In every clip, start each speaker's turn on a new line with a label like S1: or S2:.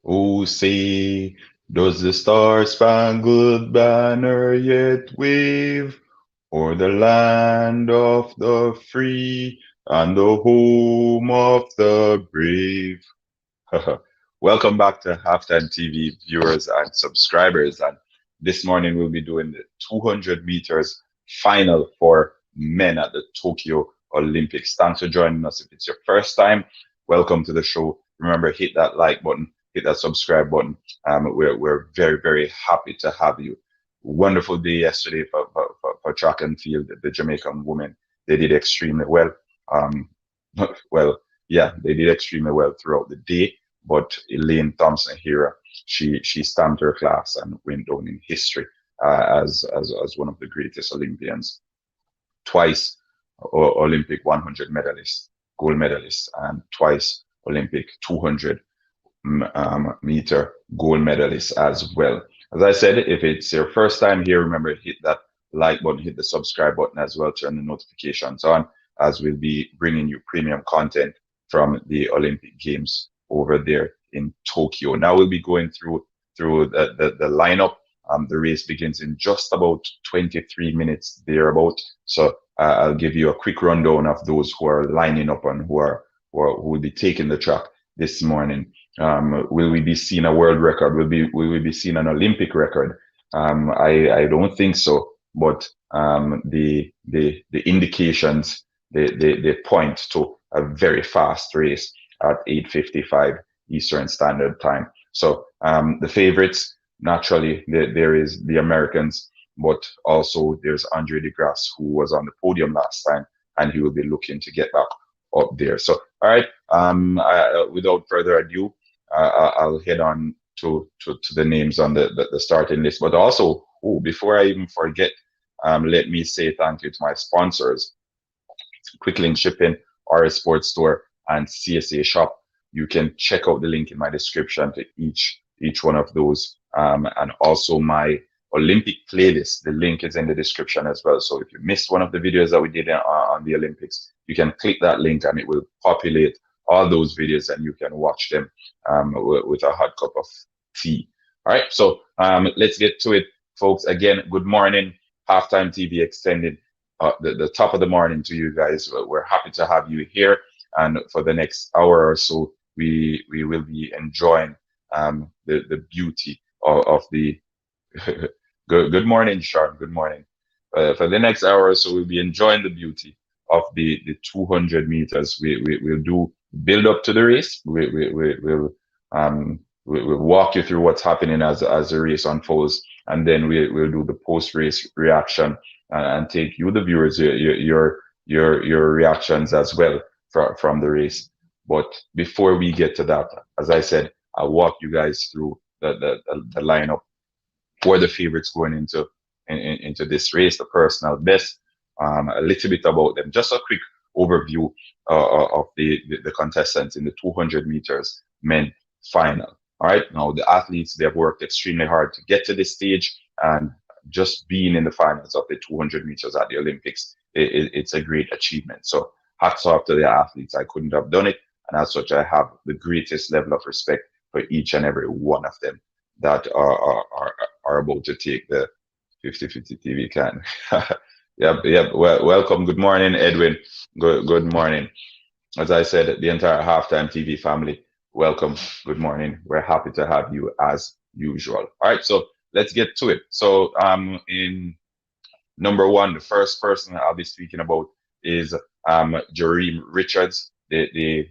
S1: Oh, say, does the star-spangled banner yet wave o'er the land of the free and the home of the brave? Welcome back to Halftime TV viewers and subscribers. And this morning we'll be doing the 200 meters final for men at the Tokyo Olympics. Thanks for joining us. If it's your first time, welcome to the show. Remember, hit that like button, hit that subscribe button. We're very, very happy to have you. Wonderful day yesterday for track and field. The Jamaican women, they did extremely well. Um, well, yeah, they did extremely well throughout the day. But Elaine Thompson here, she stamped her class and went down in history as one of the greatest Olympians. Twice Olympic 100 medalist, gold medalist, and twice Olympic 200 meter gold medalist as well. As I said, if it's your first time here, remember hit that like button, hit the subscribe button as well, turn the notifications on, as we'll be bringing you premium content from the Olympic Games over there in Tokyo. Now we'll be going through the lineup. The race begins in just about 23 minutes thereabout. So I'll give you a quick rundown of those who are lining up and who will be taking the track this morning. Will we be seeing a world record? Will we be seeing an Olympic record? I don't think so, but the indications they point to a very fast race at 8:55 Eastern Standard Time. So the favorites, naturally, there is the Americans, but also there's Andre DeGrasse, who was on the podium last time, and he will be looking to get back up there. So, all right, without further ado, I'll head on to the names on the starting list. But also, before I even forget, let me say thank you to my sponsors, Quick Link Shipping, RS Sports Store, and CSA Shop. You can check out the link in my description to each one of those, and also my Olympic playlist. The link is in the description as well. So if you missed one of the videos that we did on the Olympics, you can click that link and it will populate all those videos and you can watch them with a hot cup of tea. All right, so let's get to it, folks. Again, good morning, Halftime TV Extended. The top of the morning to you guys. We're happy to have you here, and for the next hour or so, we will be enjoying the beauty of the good morning, Sean. Good morning. For the next hour or so, we'll be enjoying the beauty of the 200 meters. We'll do build up to the race. We'll walk you through what's happening as the race unfolds, and then we'll do the post race reaction and take you, the viewers, your reactions as well from the race. But before we get to that, as I said, I'll walk you guys through the lineup for the favorites going into this race, the personal best, a little bit about them, just a quick overview of the contestants in the 200 meters men final. All right, now the athletes, they have worked extremely hard to get to this stage, and just being in the finals of the 200 meters at the Olympics, it's a great achievement. So hats off to the athletes. I couldn't have done it, and as such, I have the greatest level of respect for each and every one of them that are about to take the 50-50 TV can. Yep. Well, welcome. Good morning, Edwin. Good morning. As I said, the entire Halftime TV family, welcome. Good morning. We're happy to have you as usual. All right, so let's get to it. So, in number one, the first person I'll be speaking about is Jareem Richards, the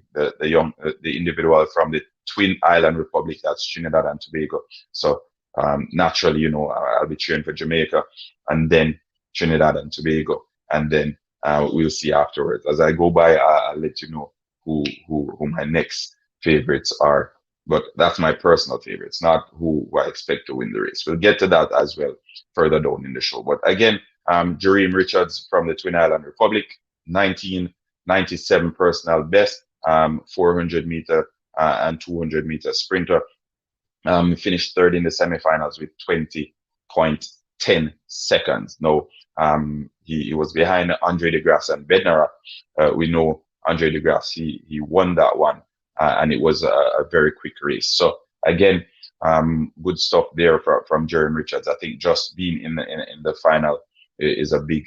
S1: individual from the Twin Island Republic, that's Trinidad and Tobago. So naturally, I'll be cheering for Jamaica and then Trinidad and Tobago, and then we'll see afterwards. As I go by, I'll let you know who my next favorites are. But that's my personal favorites, not who I expect to win the race. We'll get to that as well further down in the show. But again, Jareem Richards from the Twin Island Republic, 1997 personal best, 400 meter and 200 meter sprinter. Finished third in the semifinals with 20.10 seconds. Now, he was behind Andre DeGrasse and Bednara. We know Andre DeGrasse, he won that one, and it was a very quick race. So again, good stuff there from Jeremy Richards. I think just being in the final is a big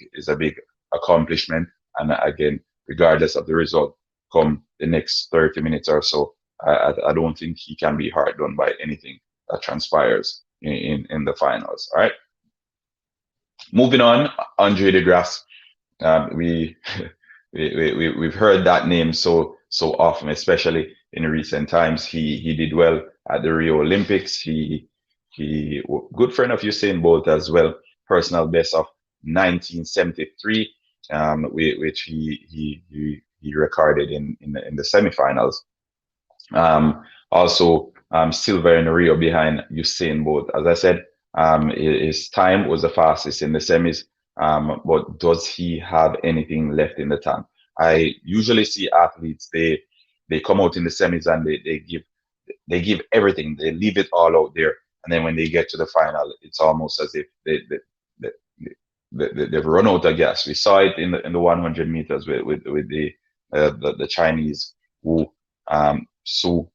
S1: accomplishment. And again, regardless of the result, come the next 30 minutes or so, I don't think he can be hard done by anything that transpires in the finals. All right. Moving on, Andre DeGrasse. We we've heard that name so often, especially in recent times. He did well at the Rio Olympics. He good friend of Usain Bolt as well. Personal best of 1973, which he recorded in the semifinals. Also, silver in Rio behind Usain Bolt. As I said, his time was the fastest in the semis. But does he have anything left in the tank? I usually see athletes, they come out in the semis and they give everything. They leave it all out there, and then when they get to the final, it's almost as if they've run out of gas. We saw it in the 100 meters with the Chinese who Su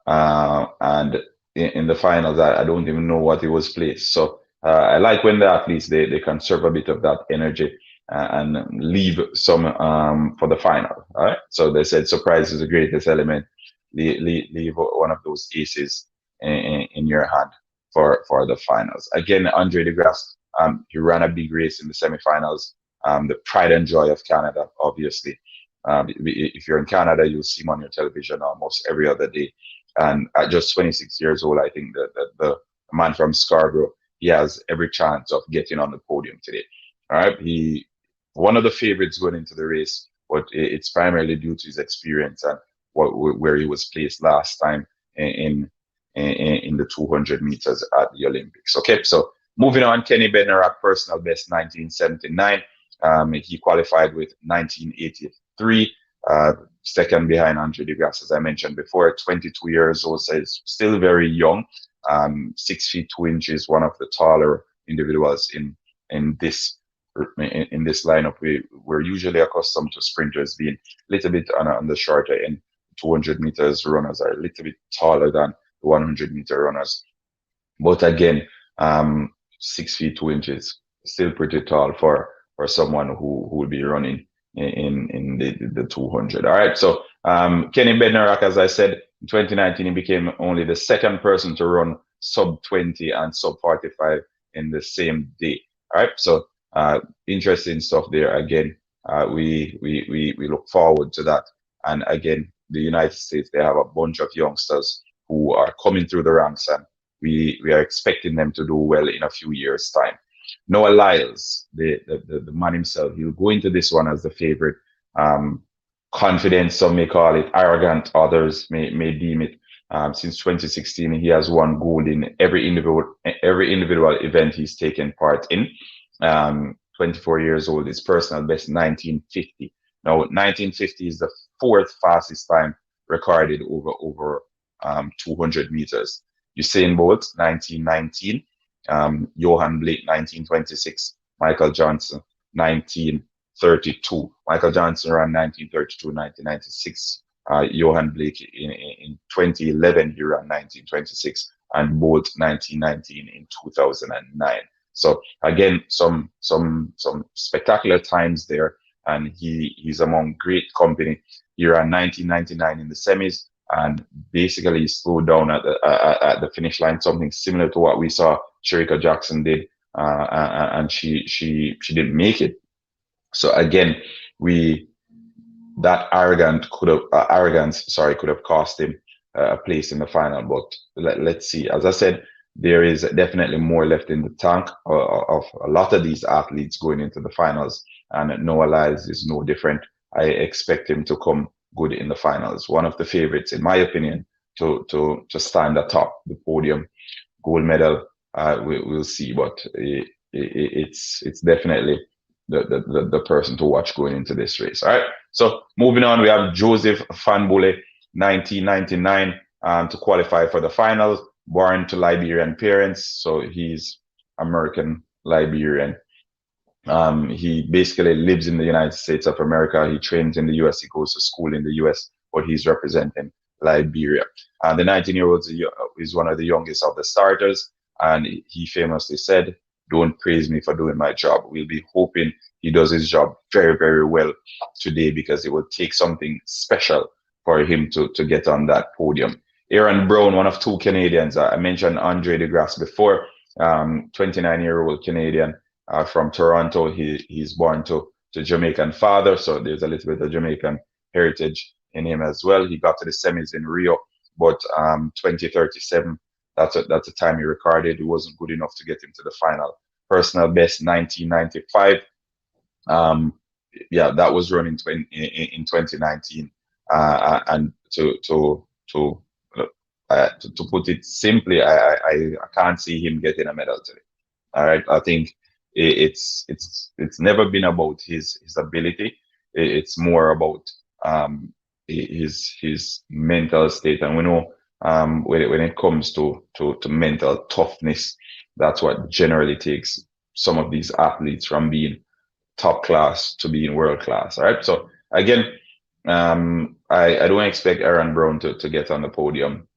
S1: and in the finals, I don't even know what he was placed. So I like when the athletes they conserve a bit of that energy and leave some for the final. All right. So they said surprise is the greatest element. Leave one of those aces in your hand for the finals. Again, Andre DeGrasse, he ran a big race in the semifinals. The pride and joy of Canada, obviously. If you're in Canada, you'll see him on your television almost every other day. And at just 26 years old, I think that the man from Scarborough, he has every chance of getting on the podium today. All right, he one of the favorites going into the race, but it's primarily due to his experience and where he was placed last time in the 200 meters at the Olympics. Okay, so moving on, Kenny Bednarik, personal best 1979. He qualified with 1983. Second behind Andre DeGrasse, as I mentioned before, 22 years old, so he's still very young. 6 feet 2 inches, one of the taller individuals in this lineup. We're usually accustomed to sprinters being a little bit on the shorter end. 200 meters runners are a little bit taller than the 100-meter runners, but again, 6 feet 2 inches, still pretty tall for someone who will be running in the 200. All right, so Kenny Bednarik, as I said, in 2019 he became only the second person to run sub 20 and sub 45 in the same day. All right, so interesting stuff there. Again, we look forward to that. And again, the United States, they have a bunch of youngsters who are coming through the ranks, and we are expecting them to do well in a few years' time. Noah Lyles, the man himself, he'll go into this one as the favorite. Confident, some may call it arrogant, others may deem it. Since 2016, he has won gold in every individual event he's taken part in. 24 years old, his personal best 1950. Now, 1950 is the fourth fastest time recorded over 200 meters. Usain Bolt, 1919. Johan Blake, 1926. Michael Johnson, 1932. Michael Johnson ran 1932, 1996. Johan Blake in 2011, he ran 1926. And Bolt, 1919 in 2009. So again, some spectacular times there, and he's among great company. He ran 1999 in the semis, and basically slowed down at the finish line, something similar to what we saw Shericka Jackson did, and she didn't make it. So again, that arrogance could have cost him a place in the final. But let's see. As I said, there is definitely more left in the tank of a lot of these athletes going into the finals, and Noah Lyles is no different. I expect him to come good in the finals. One of the favorites, in my opinion, to stand atop the podium. Gold medal, we'll see, but it's definitely the person to watch going into this race. All right. So moving on, we have Joseph Fanbule, 1999, to qualify for the finals. Born to Liberian parents, so he's American Liberian. He basically lives in the United States of America. He trains in the US. He goes to school in the US, but he's representing Liberia. The 19-year-old is one of the youngest of the starters, and he famously said, "Don't praise me for doing my job." We'll be hoping he does his job very, very well today, because it will take something special for him to get on that podium. Aaron Brown, one of two Canadians. I mentioned Andre DeGrasse before, 29-year-old Canadian from Toronto. He's born to Jamaican father, so there's a little bit of Jamaican heritage in him as well. He got to the semis in Rio, but 2037, that's a time he recorded. It wasn't good enough to get him to the final. Personal best 1995. Yeah, that was run in 2019. And to put it simply, I can't see him getting a medal today. All right, I think it's never been about his ability. It's more about his mental state, and we know when it comes to mental toughness, that's what generally takes some of these athletes from being top class to being world class. All right, so again, I don't expect Aaron Brown to get on the podium.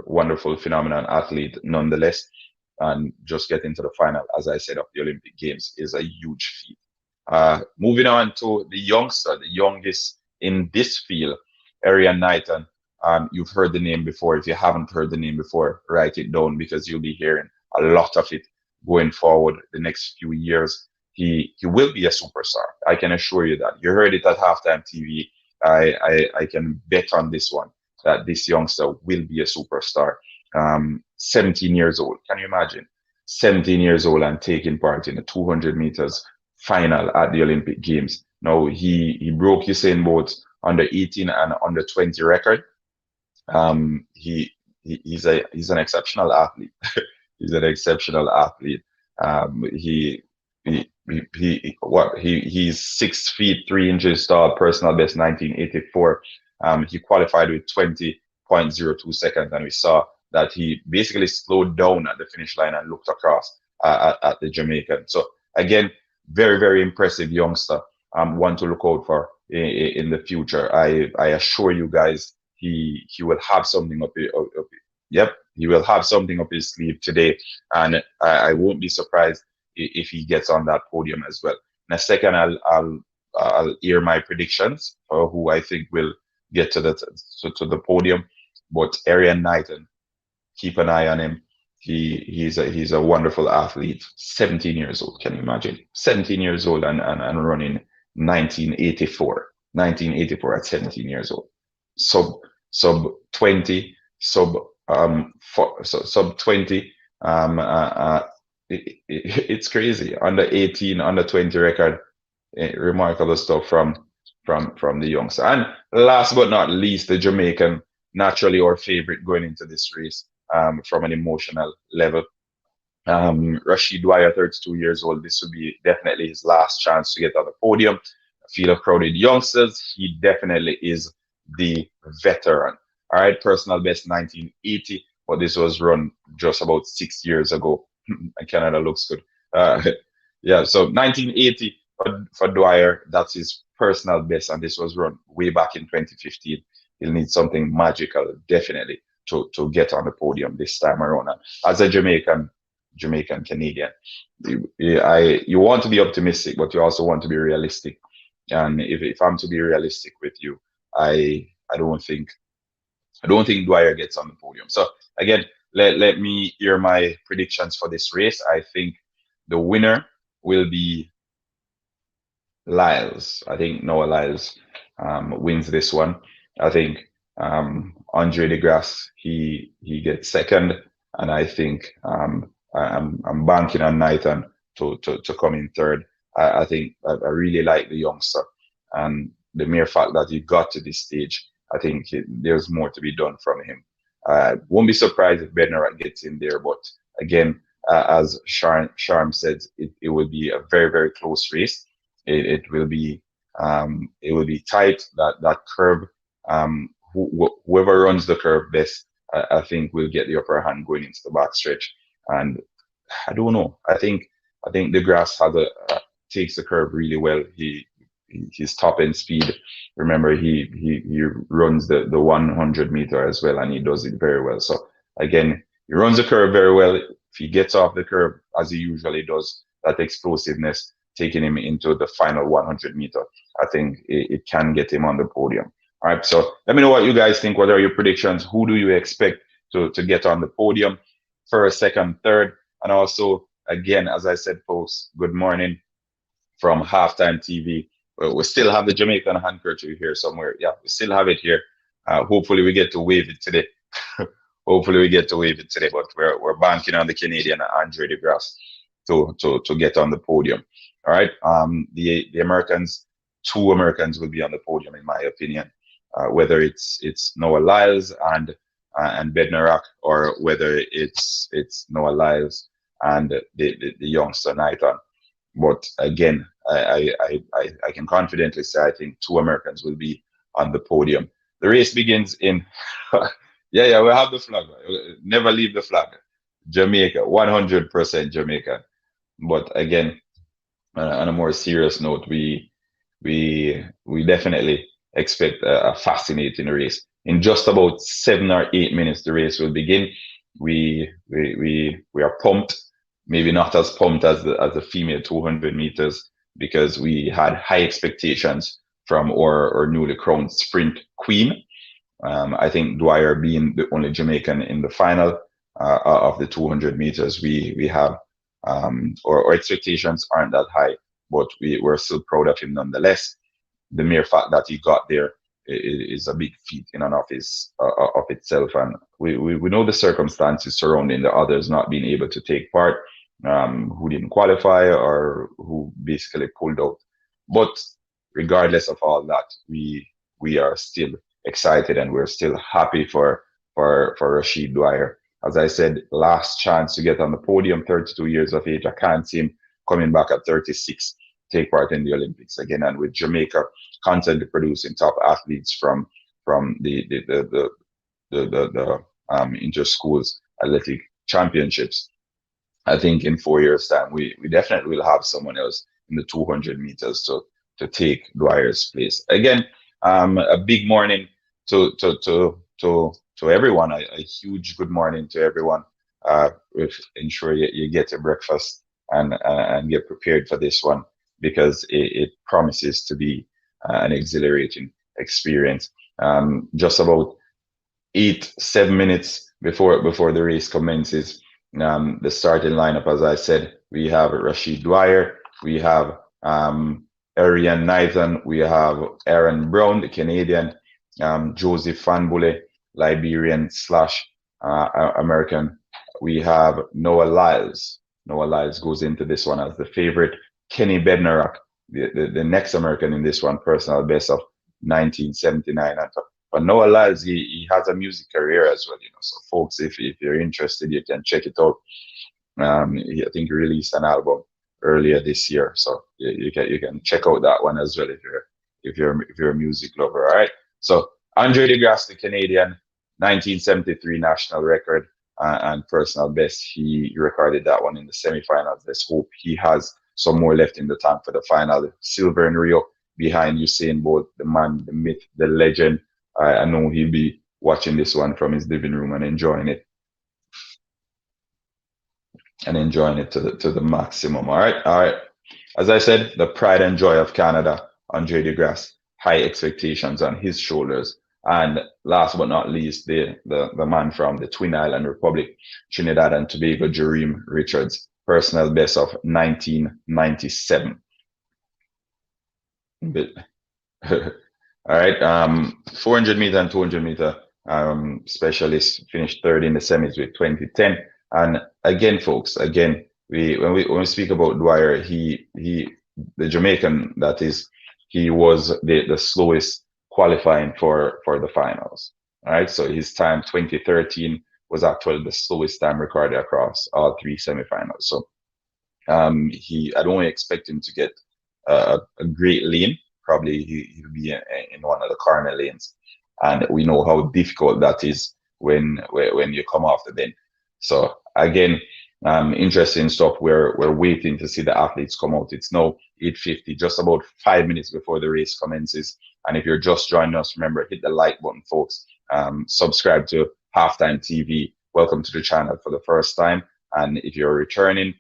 S1: Wonderful, phenomenal athlete nonetheless. And just getting to the final, as I said, of the Olympic Games is a huge feat. Moving on to the youngster, the youngest in this field, Arian Knighton. You've heard the name before. If you haven't heard the name before, write it down, because you'll be hearing a lot of it going forward the next few years. He will be a superstar. I can assure you that. You heard it at Halftime TV. I can bet on this one, that this youngster will be a superstar. 17 years old. Can you imagine? 17 years old and taking part in the 200 meters final at the Olympic Games. Now, he broke Usain Bolt's under 18 and under 20 record. He's an exceptional athlete. He's an exceptional athlete. He's 6 feet 3 inches tall, personal best 1984. He qualified with 20.02 seconds, and we saw that he basically slowed down at the finish line and looked across at the Jamaican. So again, very, very impressive youngster. One to look out for in the future. I assure you guys, he will have something up. Yep, he will have something up his sleeve today, and I won't be surprised if he gets on that podium as well. In a second, I'll hear my predictions for who I think will get to the podium. But Arian Knighton, keep an eye on him. He's a wonderful athlete. 17 years old. Can you imagine? 17 years old and running 1984. 1984 at 17 years old. Sub 20. Sub 20. It's crazy. Under 18, under 20 record. Remarkable stuff from the youngster. And last but not least, the Jamaican, naturally our favorite going into this race. From an emotional level. Rashid Dwyer, 32 years old. This would be definitely his last chance to get on the podium. A field of crowded youngsters. He definitely is the veteran. All right, personal best 1980, but this was run just about 6 years ago. Canada looks good. Yeah, so 1980 for Dwyer, that's his personal best, and this was run way back in 2015. He'll need something magical, definitely, to get on the podium this time around. And as a Jamaican Canadian, you want to be optimistic, but you also want to be realistic. And if I'm to be realistic with you, I don't think Dwyer gets on the podium. So again, let me hear my predictions for this race. I think the winner will be Lyles. I think Noah Lyles wins this one. I think Andre DeGrasse he gets second, and I think I'm banking on Knighton to come in third. I think I really like the youngster, and the mere fact that he got to this stage, I think there's more to be done from him. Won't be surprised if Bednarak gets in there, but again, as Sharm said, it will be a very, very close race. It will be tight. That curve, whoever runs the curve best, I think will get the upper hand going into the backstretch. And I don't know. I think DeGrasse takes the curve really well. His top end speed. Remember, he runs the 100 meter as well, and he does it very well. So again, He runs the curve very well. If he gets off the curve as he usually does, that explosiveness taking him into the final 100 meter, I think it can get him on the podium. All right, so let me know what you guys think. What are your predictions? Who do you expect to get on the podium? First, second, third, and also, again, as I said, folks, good morning from Halftime TV. We still have the Jamaican handkerchief here somewhere. Yeah, we still have it here. Hopefully, we get to wave it today. Hopefully, we get to wave it today. But we're banking on the Canadian Andre DeGrasse to get on the podium. All right. The Americans, 2 Americans will be on the podium, in my opinion. Whether it's Noah Lyles and Bednarak, or whether it's Noah Lyles and the youngster Knighton. But again, I can confidently say I think 2 Americans will be on the podium. The race begins in, yeah, we have the flag. Never leave the flag. Jamaica, 100% Jamaica. But again, on a more serious note, we definitely expect a fascinating race. In just about 7 or 8 minutes, the race will begin. We are pumped. Maybe not as pumped as the female 200 meters, because we had high expectations from our newly crowned sprint queen. I think Dwyer being the only Jamaican in the final of the 200 meters, we have our expectations aren't that high, but we're still proud of him nonetheless. The mere fact that he got there is a big feat in and of itself, and we know the circumstances surrounding the others not being able to take part, who didn't qualify or who basically pulled out. But regardless of all that, we are still excited and we're still happy for Rashid Dwyer. As I said, last chance to get on the podium, 32 years of age. I can't see him coming back at 36, take part in the Olympics again. And with Jamaica constantly producing top athletes from the inter-schools athletic championships, I think in 4 years' time, we definitely will have someone else in the 200 meters to take Dwyer's place. Again, a big morning to everyone. A huge good morning to everyone. Ensure you get your breakfast and get prepared for this one, because it promises to be an exhilarating experience. Just about 7 minutes before the race commences, the starting lineup, as I said, we have Rashid Dwyer, we have Arian Knighton, we have Aaron Brown, the Canadian, Joseph Fanbule, Liberian / American. We have Noah Lyles. Noah Lyles goes into this one as the favorite. Kenny Bednarak, the next American in this one, personal best of 1979. And for Noah Lyles, he has a music career as well, So folks, if you're interested, you can check it out. I think he released an album earlier this year, so you can check out that one as well if you're a music lover. All right. So Andre DeGrasse, the Canadian, 1973 national record and personal best. He recorded that one in the semifinals. Let's hope he has some more left in the tank for the final. Silver in Rio behind Usain Bolt, the man, the myth, the legend. I know he'll be watching this one from his living room and enjoying it. To the maximum. All right. As I said, the pride and joy of Canada, Andre DeGrasse, high expectations on his shoulders. And last but not least, the man from the Twin Island Republic, Trinidad and Tobago, Jareem Richards, personal best of 1997. All right. 400 meter and 200 meter specialist finished third in the semis with 2010. And again, folks, when we speak about Dwyer, the Jamaican, that is, he was the slowest qualifying for the finals. All right. So his time 2013 was actually the slowest time recorded across all 3 semifinals. So I don't expect him to get a great lane. Probably he'll be in one of the corner lanes, and we know how difficult that is when you come off the bend. So again, interesting stuff. We're waiting to see the athletes come out. It's now 8:50, just about 5 minutes before the race commences. And if you're just joining us, remember, hit the like button, folks. Subscribe to Halftime TV welcome to the channel for the first time. And if you're returning,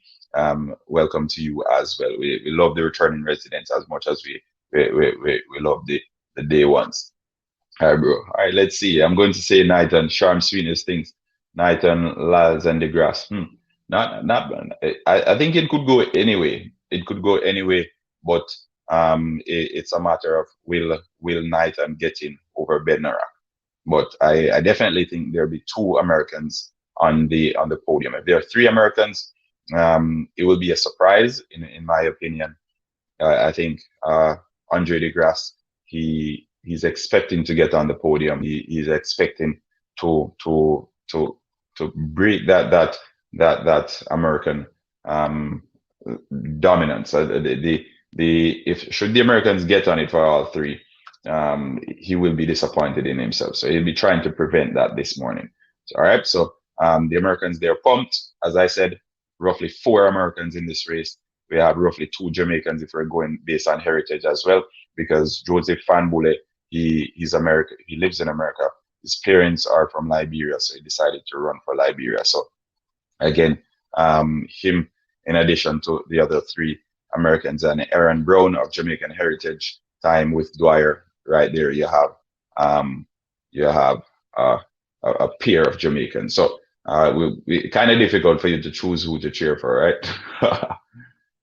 S1: welcome to you as well. We love the returning residents as much as we love the day ones. All right, bro. All right, let's see. I'm going to say Knighton, Charm, Sweetness, Things, Knighton, Lyles, and DeGrasse. Not. I think it could go anyway. It could go anyway, but it's a matter of will Knighton get in over Bednarak. But I definitely think there'll be two Americans on the podium. If there are three Americans, it will be a surprise in my opinion. I think Andre DeGrasse, he's expecting to get on the podium. He's expecting to to to to break that American um, dominance. The if should the Americans get on it for all three, he will be disappointed in himself. So he'll be trying to prevent that this morning. So, all right. So the Americans, they're pumped. As I said, roughly four Americans in this race. We have roughly two Jamaicans if we're going based on heritage as well, because Joseph Fanbule, he's American. He lives in America. His parents are from Liberia, so he decided to run for Liberia. So again, him in addition to the other three Americans and Aaron Brown of Jamaican heritage, time with Dwyer. Right there, um, you have a pair of Jamaicans. So we kind of difficult for you to choose who to cheer for, right?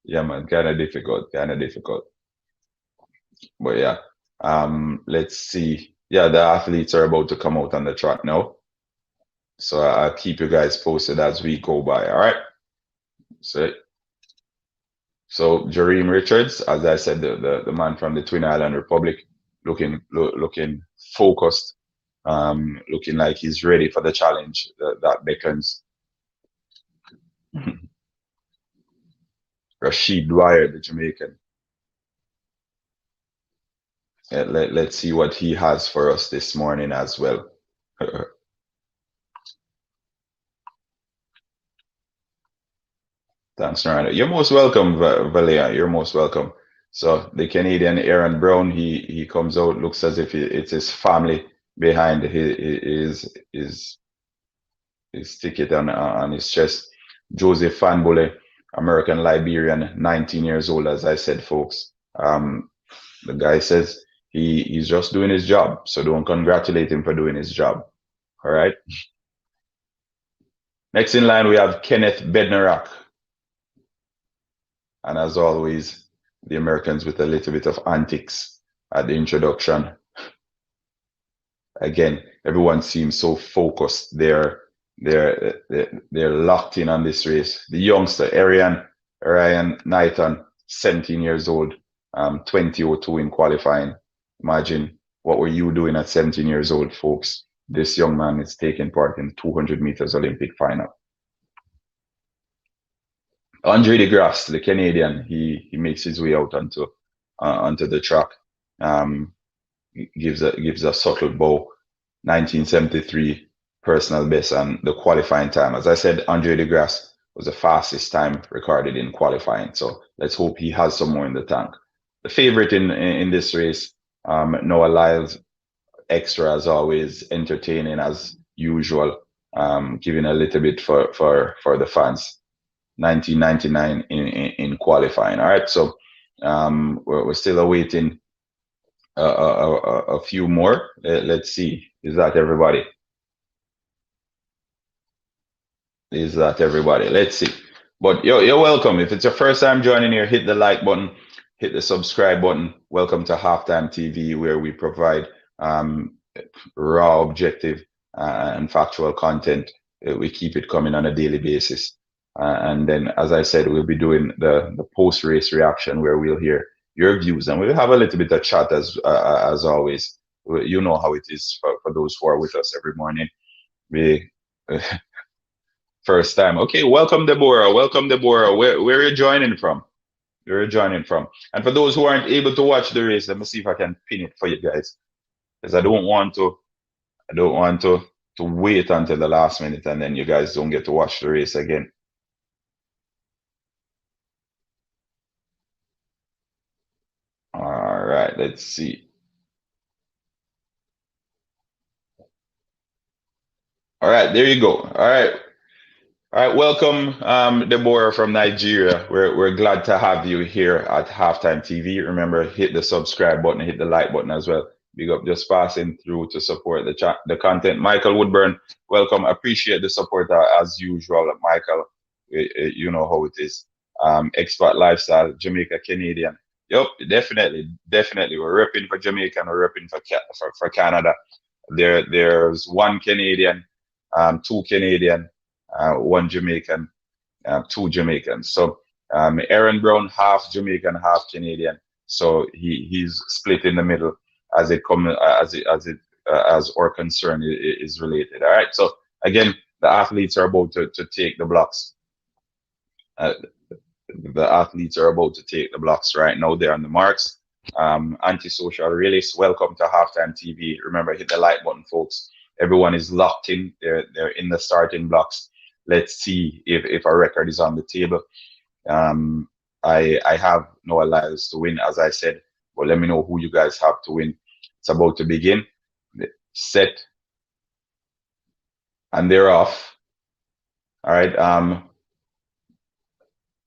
S1: Yeah, man, kind of difficult, kind of difficult. But yeah, let's see. Yeah, the athletes are about to come out on the track now. So I'll keep you guys posted as we go by. All right. So, so Jareem Richards, as I said, the man from the Twin Island Republic, looking focused, looking like he's ready for the challenge that beckons. Rashid Dwyer, the Jamaican. Let's see what he has for us this morning as well. Thanks, Narada. You're most welcome, Valia. You're most welcome. So the Canadian Aaron Brown, he comes out, looks as if it's his family behind his ticket on his chest. Joseph Fanbule, American Liberian, 19 years old, as I said, folks. The guy says he's just doing his job, so don't congratulate him for doing his job. All right. Next in line, we have Kenneth Bednarak. And as always, the Americans with a little bit of antics at the introduction. Again, everyone seems so focused. They're locked in on this race. The youngster, Ryan Knighton, 17 years old, 20:02 in qualifying. Imagine what were you doing at 17 years old, folks? This young man is taking part in 200 meters Olympic final. Andre DeGrasse, the Canadian, he makes his way out onto the track. Gives a subtle bow. 1973 personal best and the qualifying time. As I said, Andre DeGrasse was the fastest time recorded in qualifying. So let's hope he has some more in the tank. The favorite in this race, Noah Lyles, extra as always, entertaining as usual, giving a little bit for the fans. 1999 in qualifying. All right, so we're still awaiting a few more. Let's see. Is that everybody? Is that everybody? Let's see. But you're welcome. If it's your first time joining here, hit the like button, hit the subscribe button. Welcome to Halftime TV, where we provide raw, objective, and factual content. We keep it coming on a daily basis. And then, as I said, we'll be doing the post-race reaction, where we'll hear your views, and we'll have a little bit of chat as always. You know how it is for those who are with us every morning. We first time. Okay, welcome Deborah. Welcome Deborah. Where are you joining from? Where are you joining from? And for those who aren't able to watch the race, let me see if I can pin it for you guys, because I don't want to wait until the last minute and then you guys don't get to watch the race again. All right, let's see. All right, there you go. All right. Welcome, Deborah from Nigeria. We're glad to have you here at Halftime TV. Remember, hit the subscribe button, hit the like button as well. Big up, just passing through to support the content. Michael Woodburn, welcome. Appreciate the support as usual, Michael. You know how it is. Expat lifestyle, Jamaica Canadian. Yep, definitely. We're repping for Jamaica and we're repping for Canada. There's one Canadian, two Canadian, one Jamaican, two Jamaicans. So Aaron Brown, half Jamaican, half Canadian. So he's split in the middle as it come as our concern is related. All right. So again, the athletes are about to take the blocks. Uh, the athletes are about to take the blocks right now. They're on the marks. Antisocial realists, welcome to Halftime TV. Remember, hit the like button, folks. Everyone is locked in. They're in the starting blocks. Let's see if a record is on the table. I have Noah Lyles to win, as I said. But let me know who you guys have to win. It's about to begin. Set, and they're off. All right.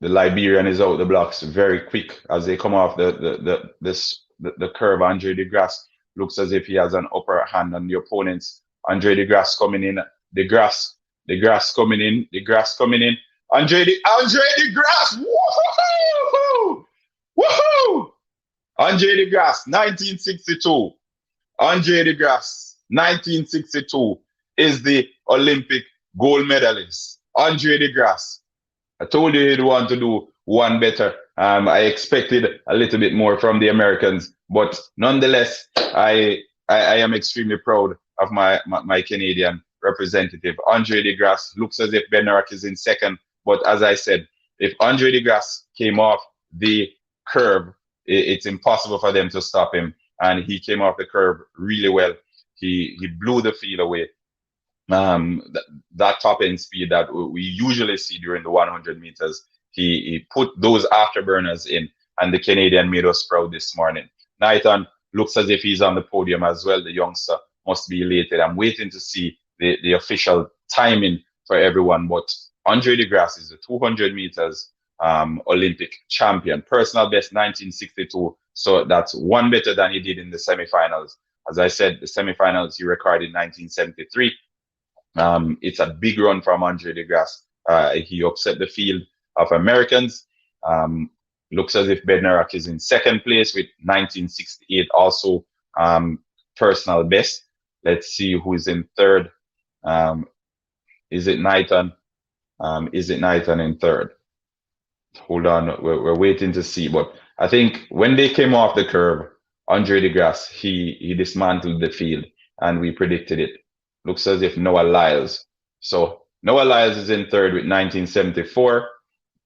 S1: The Liberian is out the blocks very quick as they come off the curve. Andre DeGrasse looks as if he has an upper hand on the opponents. Andre DeGrasse coming in. DeGrasse coming in. DeGrasse coming in. Andre DeGrasse. Woohoo! Woohoo! Andre DeGrasse, 1962. Andre DeGrasse, 1962 is the Olympic gold medalist. Andre DeGrasse. I told you he'd want to do one better. I expected a little bit more from the Americans, but nonetheless, I am extremely proud of my Canadian representative. Andre DeGrasse looks as if Bednarik is in second, but as I said, if Andre DeGrasse came off the curve, it's impossible for them to stop him, and he came off the curve really well. He blew the field away. That top end speed that we usually see during the 100 meters, he put those afterburners in, and the Canadian made us proud this morning. Nathan looks as if he's on the podium as well. The youngster must be elated. I'm waiting to see the official timing for everyone, but Andre DeGrasse is the 200 meters Olympic champion, personal best 1962. So that's one better than he did in the semifinals. As I said, the semifinals he recorded in 1973. It's a big run from Andre DeGrasse. He upset the field of Americans. Looks as if Bednarik is in second place with 1968, also personal best. Let's see who's in third. Is it Nathan? Is it Nathan in third? Hold on, we're waiting to see. But I think when they came off the curve, Andre DeGrasse, he dismantled the field, and we predicted it. Looks as if Noah Lyles. So Noah Lyles is in third with 1974.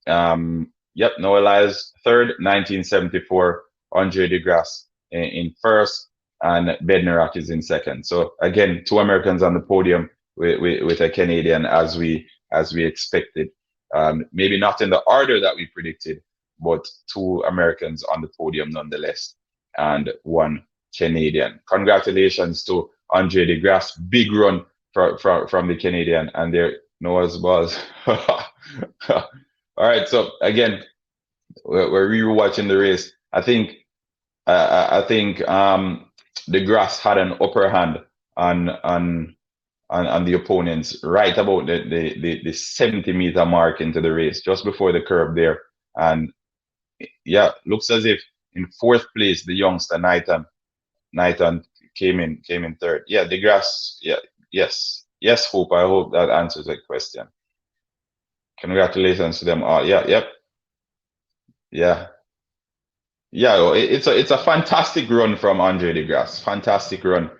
S1: Yep, Noah Lyles third, 1974. Andre DeGrasse in first, and Bednarik is in second. So again, two Americans on the podium with a Canadian as we expected. Maybe not in the order that we predicted, but two Americans on the podium nonetheless, and one Canadian. Congratulations to Andre DeGrasse, big run from the Canadian, and there Noah's balls. All right, so again, we're rewatching the race. I think DeGrasse had an upper hand on the opponents right about the 70-meter mark into the race, just before the curve there, and yeah, looks as if in fourth place the youngster Nathan came in third. Yeah, DeGrasse. Yeah, yes, Hope. I hope that answers the question. Congratulations to them all. Yeah, yep, yeah, yeah. It's a fantastic run from Andre DeGrasse. Fantastic run.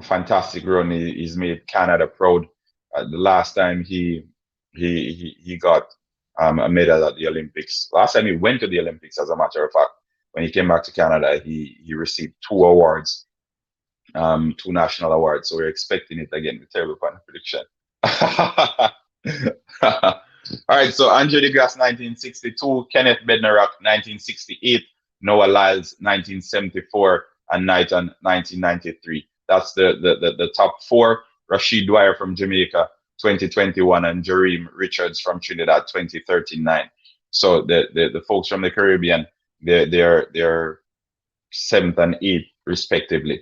S1: Fantastic run. He's made Canada proud. The last time he got a medal at the Olympics. Last time he went to the Olympics, as a matter of fact, when he came back to Canada, he received two awards, two national awards. So we're expecting it again. The terrible fan prediction. All right, so Andre DeGrasse 1962, Kenneth Bednarik 1968, Noah Lyles 1974, and Nathan 1993. That's the top four. Rashid Dwyer from Jamaica, 2021, and Jareem Richards from Trinidad, 2039. So the folks from the Caribbean, they're seventh and eighth respectively.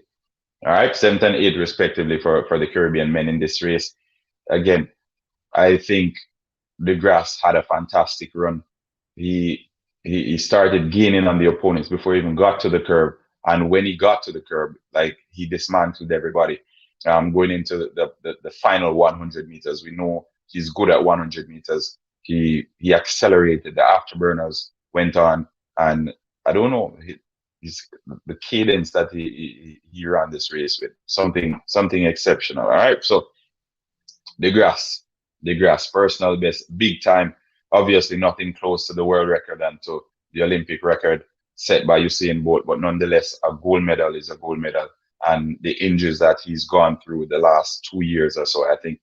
S1: All right, seventh and eighth respectively for the Caribbean men in this race. Again, I think DeGrasse had a fantastic run. He started gaining on the opponents before he even got to the curb. And when he got to the curb, like he dismantled everybody. Going into the final 100 meters, we know he's good at 100 meters. He accelerated. The afterburners went on, and I don't know he's the cadence that he ran this race with, something exceptional. All right, so DeGrasse, personal best, big time. Obviously, nothing close to the world record and to the Olympic record set by Usain Bolt, but nonetheless, a gold medal is a gold medal. And the injuries that he's gone through the last 2 years or so, I think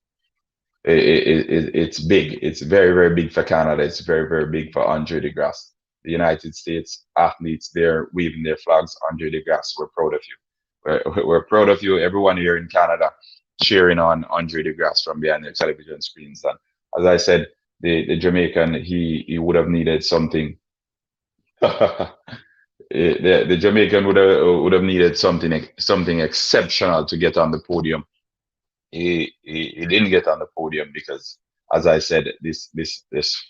S1: it's big. It's very, very big for Canada. It's very, very big for Andre DeGrasse. The United States athletes, they're waving their flags. Andre DeGrasse, we're proud of you. We're proud of you. Everyone here in Canada cheering on Andre DeGrasse from behind their television screens. And as I said, the Jamaican, he would have needed something. The Jamaican would have needed something exceptional to get on the podium. He didn't get on the podium because, as I said, this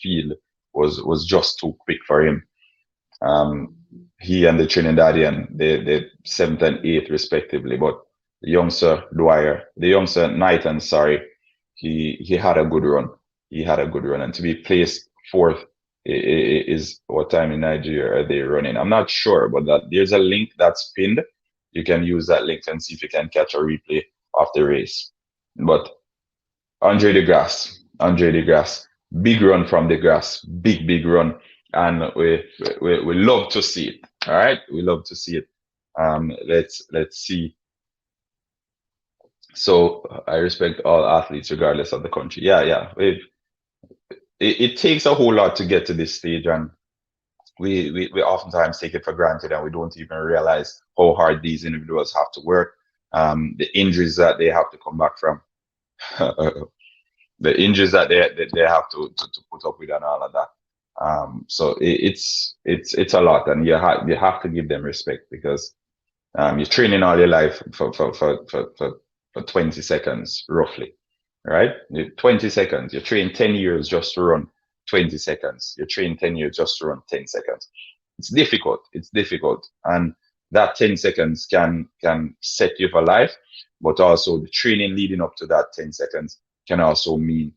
S1: field was just too quick for him. He and the Trinidadian, they seventh and eighth respectively, but the youngster Knighton, sorry, he had a good run. He had a good run, and to be placed fourth is what time in Nigeria are they running? I'm not sure, but there's a link that's pinned. You can use that link and see if you can catch a replay of the race. But Andre DeGrasse, big run from DeGrasse, big run, and we love to see it. All right, we love to see it. Let's see. So I respect all athletes regardless of the country. Yeah. It takes a whole lot to get to this stage, and we oftentimes take it for granted, and we don't even realize how hard these individuals have to work. The injuries that they have to come back from, the injuries that they have to put up with, and all of that. So it's a lot, and you have to give them respect, because you're training all your life for 20 seconds roughly, right? 20 seconds. You train 10 years just to run 20 seconds. You train 10 years just to run 10 seconds. It's difficult, and that 10 seconds can set you for life, but also the training leading up to that 10 seconds can also mean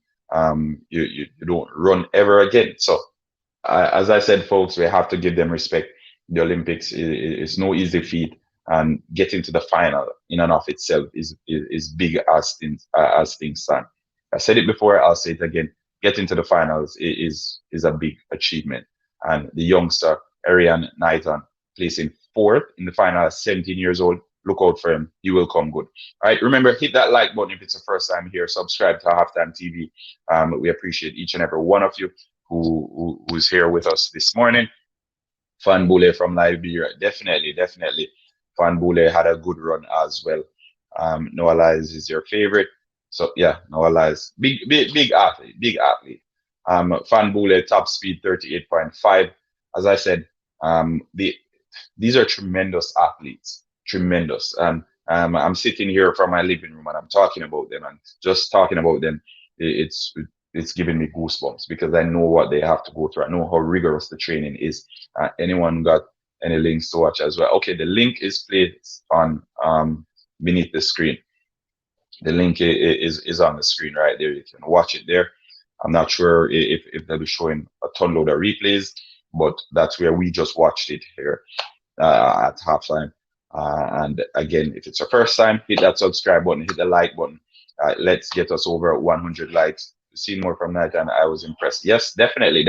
S1: you don't run ever again. So as I said, folks, we have to give them respect. The Olympics is no easy feat, and getting to the final in and of itself is big as things stand. I said it before, I'll say it again. Getting to the finals is a big achievement, and the youngster Arian Knighton placing fourth in the final at 17 years old. Look out for him. He will come good. All right. Remember, hit that like button if it's the first time here. Subscribe to Halftime TV. We appreciate each and every one of you who's here with us this morning. Fan Bule from Liberia, definitely. Fan Bule had a good run as well. Noah Lyles is your favorite. So yeah, Noah Lyles, big athlete. Fan Bule top speed 38.5. As I said, these are tremendous athletes, tremendous. And I'm sitting here from my living room and I'm talking about them, and just talking about them, it's giving me goosebumps, because I know what they have to go through. I know how rigorous the training is. Anyone got any links to watch as well? Okay, the link is placed on beneath the screen. The link is on the screen right there. You can watch it there. I'm not sure if they'll be showing a ton load of replays, but that's where we just watched it here at halftime. And again, if it's your first time, hit that subscribe button, hit the like button. Let's get us over 100 likes. See more from Knighton. I was impressed. Yes, definitely.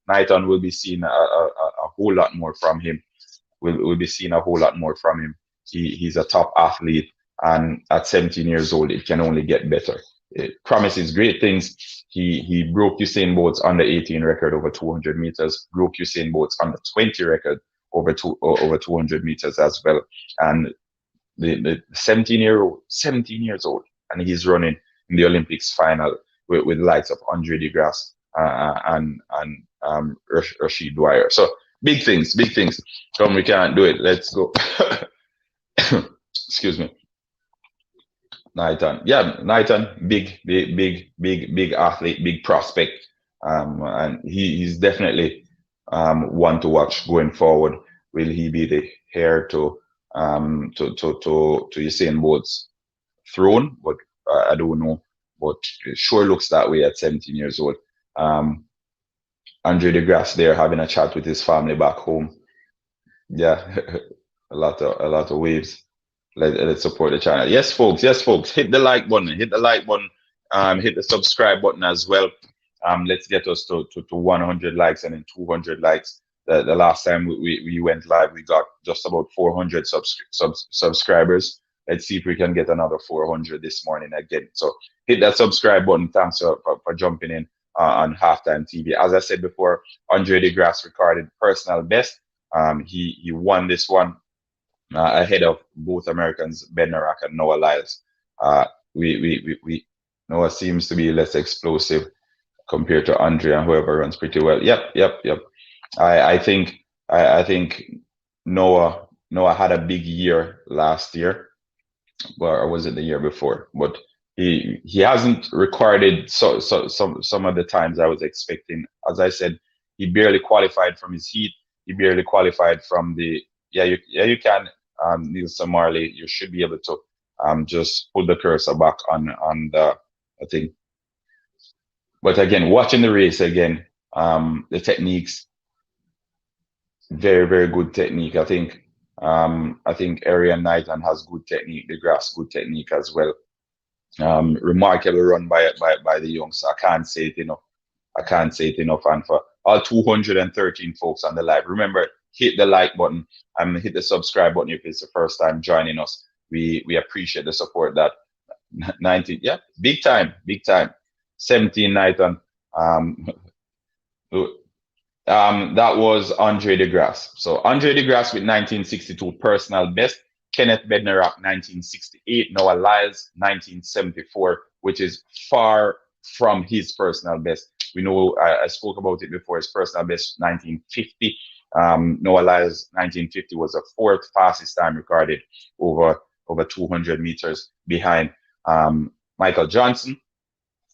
S1: Knighton will be seeing a whole lot more from him. We'll be seeing a whole lot more from him. He's a top athlete, and at 17 years old, it can only get better. It promises great things. He broke Usain Bolt's under 18 record over 200 meters, broke Usain Bolt's under 20 record over 200 meters as well. And the 17 years old, and he's running in the Olympics final with the likes of Andre DeGrasse and Rashid Dwyer. So big things, big things. Come, we can't do it. Let's go. Excuse me. Nighton. Yeah, Nighton, big athlete, big prospect. And he's definitely one to watch going forward. Will he be the heir to Usain Bolt's throne? But I don't know. But it sure looks that way at 17 years old. Andre DeGrasse there having a chat with his family back home. Yeah, a lot of waves. Let's support the channel. Yes, folks. Yes, folks. Hit the like button. Hit the like button. Hit the subscribe button as well. Let's get us to 100 likes and then 200 likes. The last time we went live, we got just about 400 subscribers. Let's see if we can get another 400 this morning again. So hit that subscribe button. Thanks for jumping in on Halftime TV. As I said before, Andre DeGrasse recorded personal best. He won this one ahead of both Americans, Bednarak and Noah Lyles. Noah seems to be less explosive compared to Andre and whoever runs pretty well. Yep. I think Noah had a big year last year, or was it the year before? But he hasn't recorded some of the times I was expecting. As I said, he barely qualified from his heat. He barely qualified from the you can Nielsen Marley. You should be able to just put the cursor back on the thing. But again, watching the race again, the techniques, very, very good technique. I think Arian Knighton has good technique, DeGrasse good technique as well. Remarkable run by the youngster. I can't say it enough. And for all 213 folks on the live, remember, hit the like button and hit the subscribe button if it's the first time joining us. We appreciate the support. That 19, yeah, big time. 17 Knighton. That was Andre DeGrasse. So Andre DeGrasse with 1962 personal best. Kenneth Bednarak 1968. Noah Lyles 1974, which is far from his personal best. We know I spoke about it before. His personal best 1950. Noah Lyles 1950 was the fourth fastest time recorded over 200 meters behind Michael Johnson.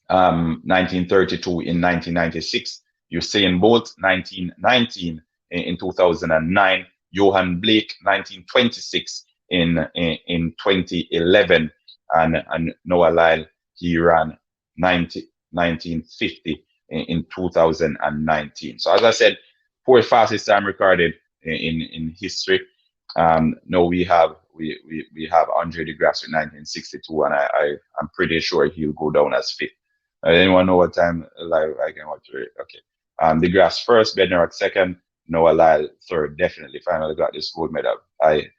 S1: 1932 in 1996. Usain Bolt 1919 in 2009. Johan Blake 1926 in 2011, and Noah Lyles, he ran 1950 in 2019. So as I said, fourth fastest time recorded in history. No, we have Andre DeGrasse with 1962, and I'm pretty sure he'll go down as fifth. Anyone know what time live I can watch it? Okay. DeGrasse first, Bednarak second, Noah Lyles third. Definitely, finally got this gold medal. I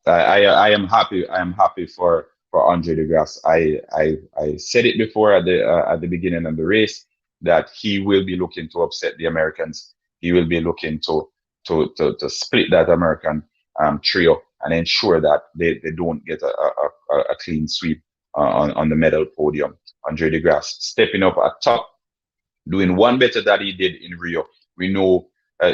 S1: am happy. I am happy for Andre DeGrasse. I said it before at the beginning of the race that he will be looking to upset the Americans. He will be looking to split that American trio and ensure that they don't get a clean sweep on the medal podium. Andre DeGrasse stepping up at top, doing one better than he did in Rio. We know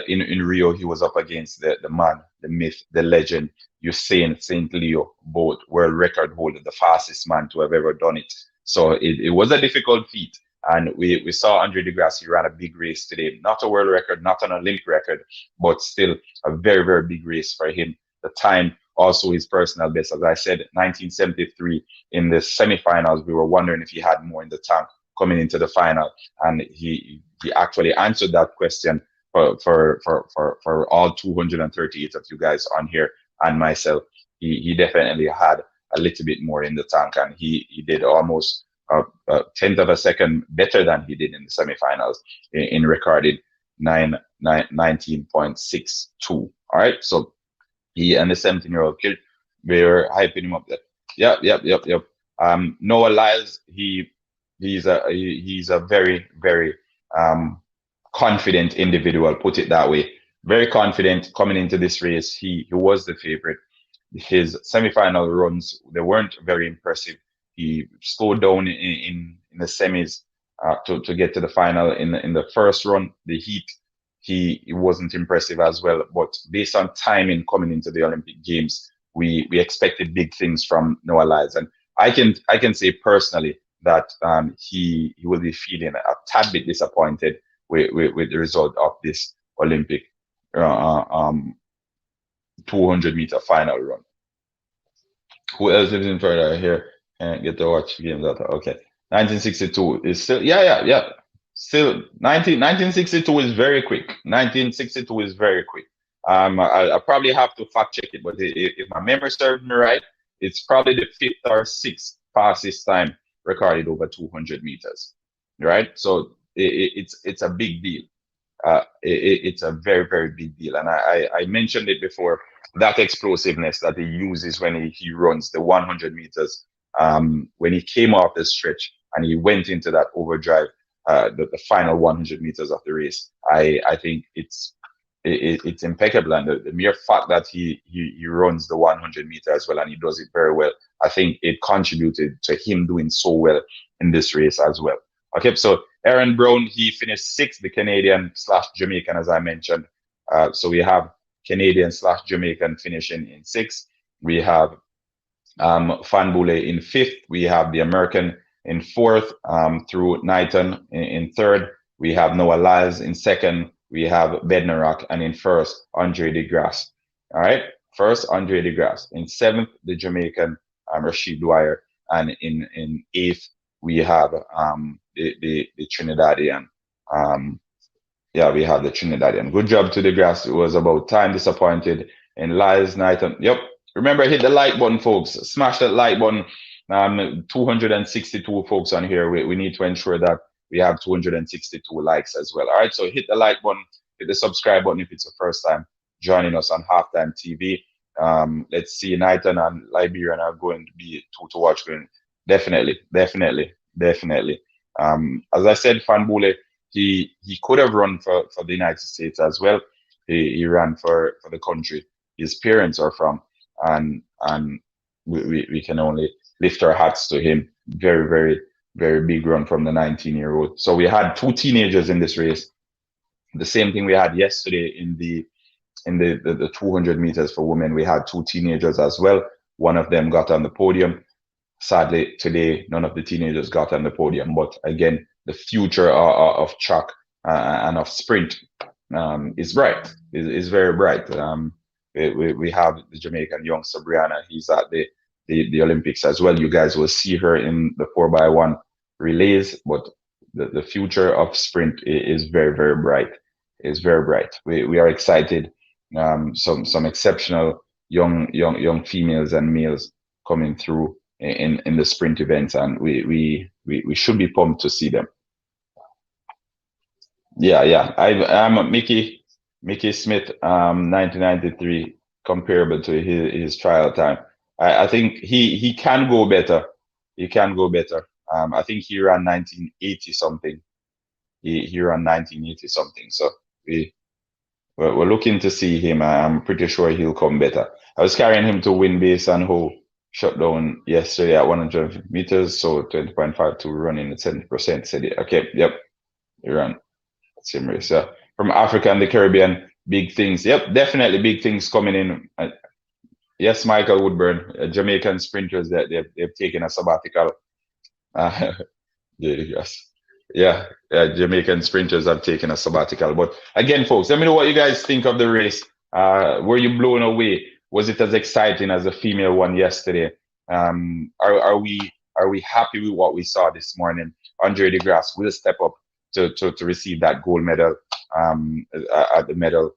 S1: in Rio he was up against the man, the myth, the legend, Usain St. Leo, both world record holder, the fastest man to have ever done it. So it was a difficult feat. And we saw Andre DeGrasse, he ran a big race today. Not a world record, not an Olympic record, but still a very, very big race for him. The time, also his personal best. As I said, 1973 in the semifinals, we were wondering if he had more in the tank coming into the final. And he actually answered that question for all 238 of you guys on here and myself. He definitely had a little bit more in the tank, and he did almost a tenth of a second better than he did in the semifinals in recorded 19.62. All right, so he and the 17-year-old kid, we were hyping him up there. Yep. Noah Lyles, he's a very, very confident individual, put it that way. Very confident coming into this race. He was the favorite. His semifinal runs, they weren't very impressive. he slowed down in the semis to get to the final. In the first run, the heat, he wasn't impressive as well. But based on timing coming into the Olympic Games, we expected big things from Noah Lyles, and I can say personally that he will be feeling a tad bit disappointed with the result of this Olympic uh, um, 200-meter final run. Who else lives in further here? Can't get to watch games out. Okay. 1962 is still, yeah. Still, 1962 is very quick. 1962 is very quick. I probably have to fact check it, but if my memory serves me right, it's probably the fifth or sixth fastest time recorded over 200 meters. Right? So it's a big deal. It's a very, very big deal. And I mentioned it before, that explosiveness that he uses when he runs the 100 meters, when he came off the stretch and he went into that overdrive, the final 100 meters of the race, I think it's impeccable. And the mere fact that he runs the 100 meter as well, and he does it very well, I think it contributed to him doing so well in this race as well. Okay, so Aaron Brown, he finished sixth, the Canadian slash Jamaican, as I mentioned. So we have Canadian slash Jamaican finishing in sixth. We have Fanbule in fifth. We have the American in fourth, through Knighton in third. We have Noah Lyles in second. We have Bednarock, and in first, Andre DeGrasse. All right, first, Andre DeGrasse. In seventh, the Jamaican Rashid Dwyer. And in eighth, we have the Trinidadian. We have the Trinidadian. Good job to DeGrasse. It was about time. Disappointed in Lyles, Knighton. Yep. Remember, hit the like button, folks. Smash that like button. 262 folks on here. We need to ensure that we have 262 likes as well. All right, so hit the like button, hit the subscribe button if it's the first time joining us on Halftime TV. Let's see, Knighton and Liberian are going to be two to watch. Definitely. As I said, Fanbule, he could have run for the United States as well. He ran for the country his parents are from, and we can only lift our hats to him. Very, very, very big run from the 19-year-old. So we had two teenagers in this race. The same thing we had yesterday in the 200 meters for women. We had two teenagers as well. One of them got on the podium. Sadly, today, none of the teenagers got on the podium. But again, the future of track and of sprint is bright, is very bright. We have the Jamaican youngster, Brianna. He's at the Olympics as well. You guys will see her in the 4x1 relays, but the future of sprint is very, very bright. It's very bright. We are excited. Some exceptional young females and males coming through in the sprint events, and we should be pumped to see them. Yeah. I'm Mickey Smith, 1993, comparable to his trial time. I think he can go better. He can go better. I think he ran 1980 something. He ran 1980 something. So we're looking to see him. I'm pretty sure he'll come better. I was carrying him to win based on who shut down yesterday at 100 meters. So 20.52 running at 70%. Said it. Okay, yep. He ran same race. Yeah. From Africa and the Caribbean, big things. Yep, definitely big things coming in. Yes, Michael Woodburn, Jamaican sprinters that they've taken a sabbatical. Yeah, Jamaican sprinters have taken a sabbatical. But again, folks, let me know what you guys think of the race. Were you blown away? Was it as exciting as the female one yesterday? Are we happy with what we saw this morning? Andre DeGrasse will step up to receive that gold medal at the medal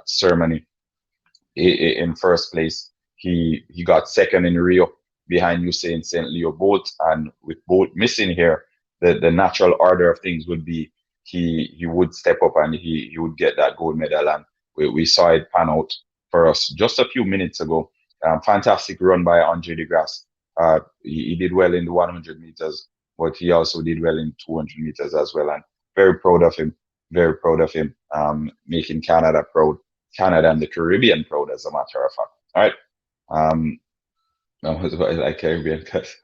S1: ceremony. In first place, he got second in Rio behind Usain St. Leo Bolt, and with Bolt missing here, the natural order of things would be he would step up and he would get that gold medal, and we saw it pan out for us just a few minutes ago. Fantastic run by Andre DeGrasse. He did well in the 100 meters, but he also did well in 200 meters as well, and very proud of him. Very proud of him, making Canada proud, Canada and the Caribbean proud, as a matter of fact. All right. Like Caribbean guys.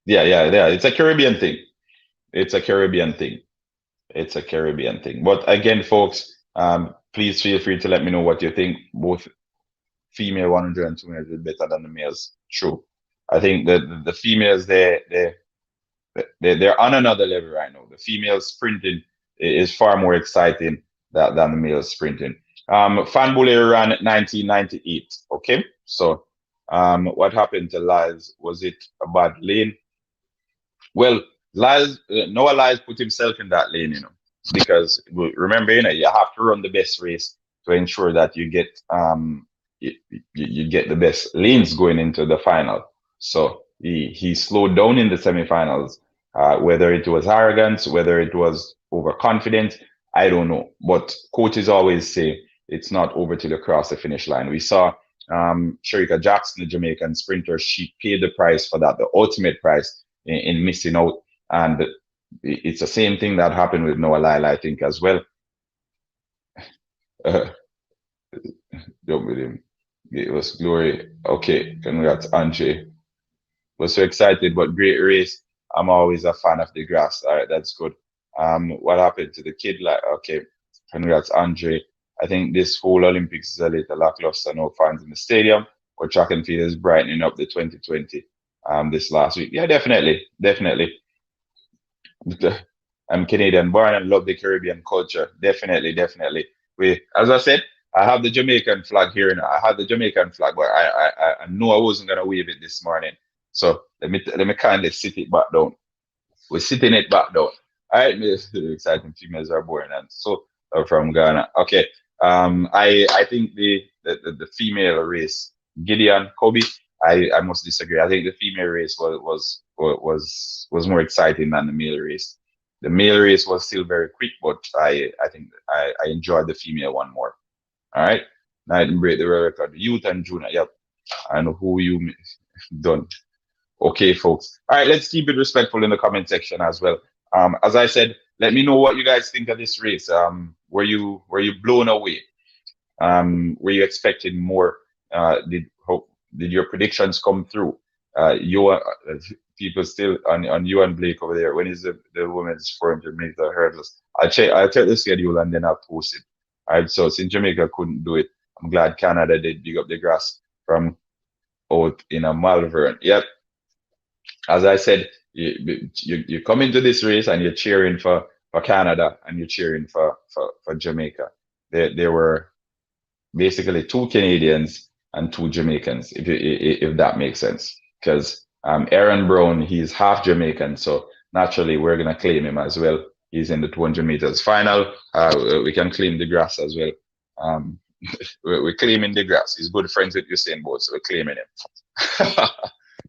S1: Yeah. It's a Caribbean thing. It's a Caribbean thing. It's a Caribbean thing. But again, folks, please feel free to let me know what you think. Both female 100 and 200 is better than the males. True. I think that the females they're on another level right now. The female sprinting is far more exciting than the male sprinting. Fanbule ran 1998. Okay, so what happened to Lyles? Was it a bad lane? Well, Lyles, Noah Lyles put himself in that lane, because remember, you have to run the best race to ensure that you get the best lanes going into the final. So he slowed down in the semifinals. Whether it was arrogance, whether it was overconfidence, I don't know. But coaches always say it's not over till you cross the finish line. We saw Sherika Jackson, the Jamaican sprinter, she paid the price for that, the ultimate price in missing out. And it's the same thing that happened with Noah Lyles, I think, as well. Don't with him. It was glory. Okay, congrats, Andre. Was so excited, but great race. I'm always a fan of the grass. All right, that's good. What happened to the kid? Like, okay, congrats, Andre. I think this whole Olympics is a little lackluster. No fans in the stadium, but track and field is brightening up the 2020 this last week. Yeah, definitely. I'm Canadian born and love the Caribbean culture. Definitely. As I said, I have the Jamaican flag here, and I had the Jamaican flag, but I know I wasn't gonna wave it this morning. So let me kindly sit it back down. We're sitting it back down. All right, exciting females are born, and so from Ghana. Okay, I think the female race, Gideon, Kobe. I must disagree. I think the female race was more exciting than the male race. The male race was still very quick, but I think I enjoyed the female one more. All right, now I didn't break the record. Youth and junior. Yep, I know who you done. Okay, folks. All right, let's keep it respectful in the comment section as well. As I said, let me know what you guys think of this race. Were you blown away? Were you expecting more? Did your predictions come through? People still on you and Blake over there. When is the women's 400-meter hurdles? I'll check the schedule and then I'll post it. All right. So since Jamaica couldn't do it, I'm glad Canada did dig up the grass from out in a Malvern. Yep. As I said, you come into this race and you're cheering for Canada and you're cheering for Jamaica. There were basically two Canadians and two Jamaicans, if that makes sense. Because Aaron Brown, he's half Jamaican, so naturally we're gonna claim him as well. He's in the 200 meters final. We can claim the grass as well. We're claiming the grass. He's good friends with Usain Bolt, so we're claiming him.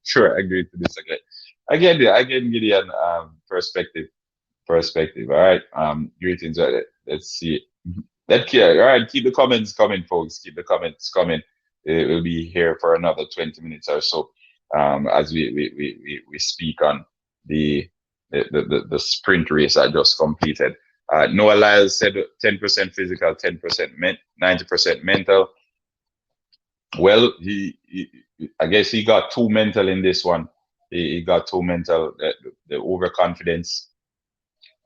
S1: Sure, agree to disagree. Again, Gideon, perspective. All right. Greetings. Let's see. All right. Keep the comments coming, folks. Keep the comments coming. We'll be here for another 20 minutes or so as we speak on the sprint race I just completed. Noah Lyles said 10% physical, 10% 90% mental. Well, I guess he got too mental in this one. He got too mental. The overconfidence.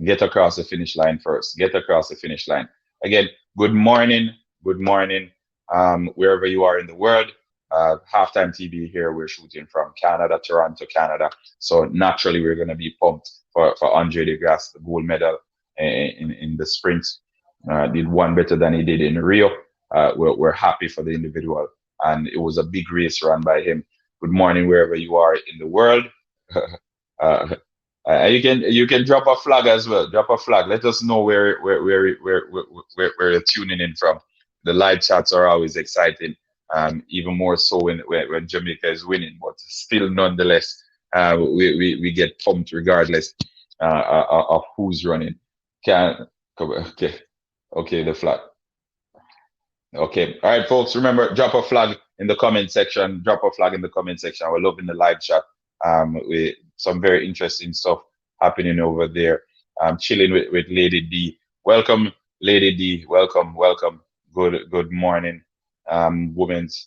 S1: Get across the finish line first. Get across the finish line. Again, good morning. Good morning. Wherever you are in the world. Halftime TV here. We're shooting from Canada, Toronto, Canada. So naturally, we're going to be pumped for Andre DeGrasse, the gold medal in the sprint. Did one better than he did in Rio. We're happy for the individual. And it was a big race run by him. Good morning, wherever you are in the world. You can drop a flag as well. Drop a flag. Let us know where you're tuning in from. The live chats are always exciting, even more so when Jamaica is winning. But still, nonetheless, we get pumped regardless of who's running. Okay, the flag. Okay. All right, folks. Remember, drop a flag in the comment section. Drop a flag in the comment section. We're loving the live chat. With some very interesting stuff happening over there. Chilling with Lady D. Welcome, Lady D. Welcome. Good morning. Women's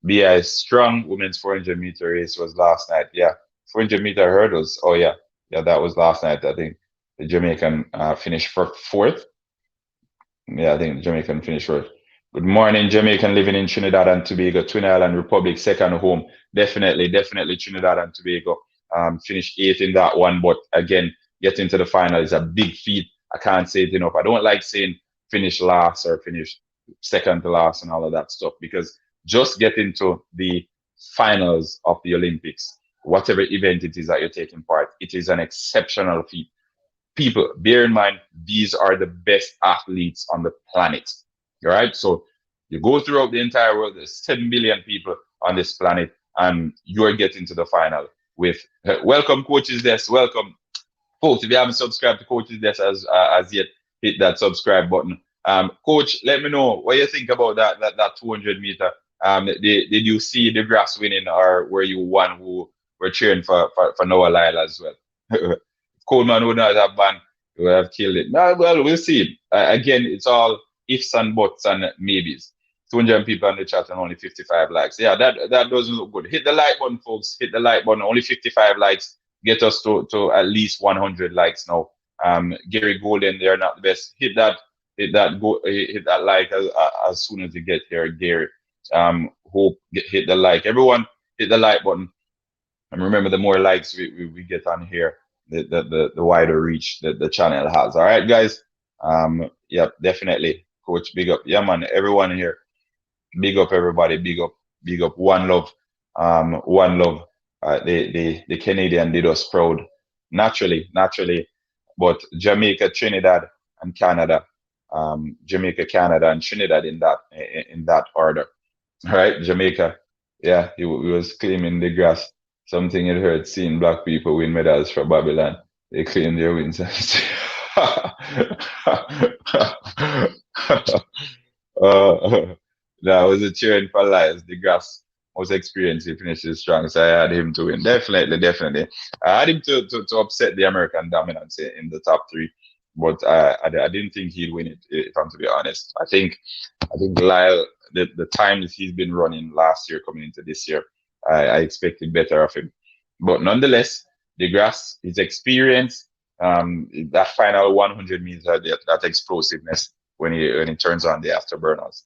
S1: BI strong. Women's 400-meter race was last night. Yeah, 200-meter hurdles. Oh yeah, yeah, that was last night. I think the Jamaican finished for fourth. Yeah, I think Jamaican finished fourth. Good morning, Jamaican living in Trinidad and Tobago, Twin Island Republic, second home. Definitely, definitely Trinidad and Tobago. Finished eighth in that one, but again, getting to the final is a big feat. I can't say it enough. I don't like saying finish last or finish second to last and all of that stuff, because just getting to the finals of the Olympics, whatever event it is that you're taking part, it is an exceptional feat. People, bear in mind, these are the best athletes on the planet. All right. So you go throughout the entire world, there's 7 billion people on this planet, and you're getting to the final with welcome, Coaches Desk. Welcome, folks. If you haven't subscribed to Coaches Desk as yet, hit that subscribe button. Coach, let me know what you think about that 200-meter. Did you see the grass winning, or were you one who were cheering for Noah Lyles as well? Coleman would not have banned, he would have killed it. Nah, well, we'll see. Again, it's all ifs and buts and maybes. 200 people on the chat and only 55 likes. Yeah, that doesn't look good. Hit the like button, folks. Hit the like button. Only 55 likes. Get us to at least 100 likes now. Gary Golden, they're not the best. Hit that like as soon as you get here, Gary. Hit the like. Everyone, hit the like button. And remember, the more likes we get on here, the wider reach that the channel has. All right, guys. Yep, definitely. Coach, big up. Yeah, man. Everyone here. Big up everybody. Big up. One love. One love. The Canadian did us proud. Naturally. But Jamaica, Trinidad, and Canada. Jamaica, Canada, and Trinidad in that order. All right, Jamaica. Yeah, he was claiming the grass. Something it hurt seeing black people win medals for Babylon. They claim their wins. That was a cheering for Lyles. The grass was experienced. He finishes strong, so I had him to win. Definitely. I had him to upset the American dominance in the top three, but I didn't think he'd win it, if I'm to be honest. I think Lyle, the times he's been running last year coming into this year, I expected better of him. But nonetheless, the grass, his experience, that final 100 meters, that explosiveness when he turns on the afterburners,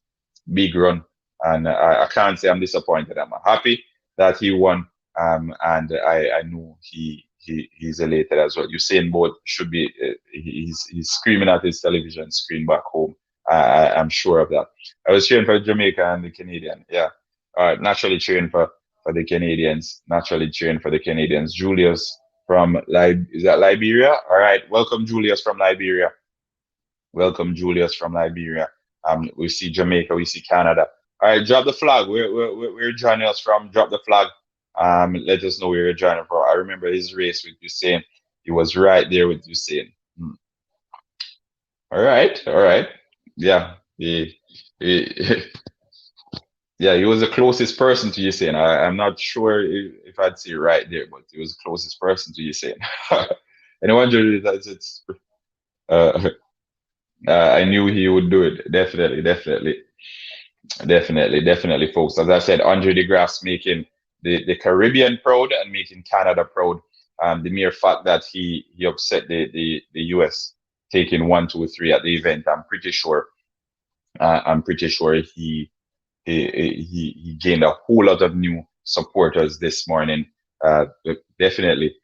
S1: big run. And I can't say I'm disappointed. I'm happy that he won. And I know he's elated as well. Usain Bolt should be, he's screaming at his television screen back home. I'm sure of that. I was cheering for Jamaica and the Canadian. Yeah. All right. Naturally cheering for the Canadians. Julius from is that Liberia? All right. Welcome, Julius from Liberia. We see Jamaica, we see Canada. All right, drop the flag. Where joining us from? Drop the flag. Let us know where you're joining from. I remember his race with Usain. He was right there with Usain. All right. Yeah. Yeah, he was the closest person to Usain. I'm not sure if I'd say right there, but he was the closest person to Usain. And I wonder that it's. I knew he would do it. Definitely, folks. As I said, Andre DeGrasse making the Caribbean proud and making Canada proud. The mere fact that he upset the US, taking 1, 2, 3 at the event. I'm pretty sure he gained a whole lot of new supporters this morning. Definitely.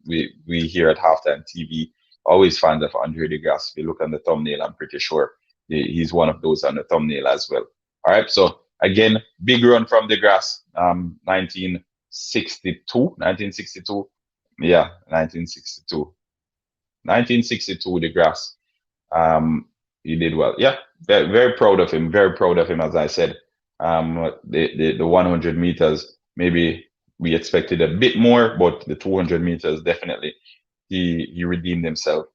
S1: We here at Halftime TV always fans of Andre DeGrasse. If you look on the thumbnail, I'm pretty sure he's one of those on the thumbnail as well. All right. So again, big run from DeGrasse. 1962. Yeah, 1962. DeGrasse. He did well. Yeah, very, very proud of him. As I said, the 100 meters, maybe we expected a bit more, but the 200 meters, definitely, he redeemed himself.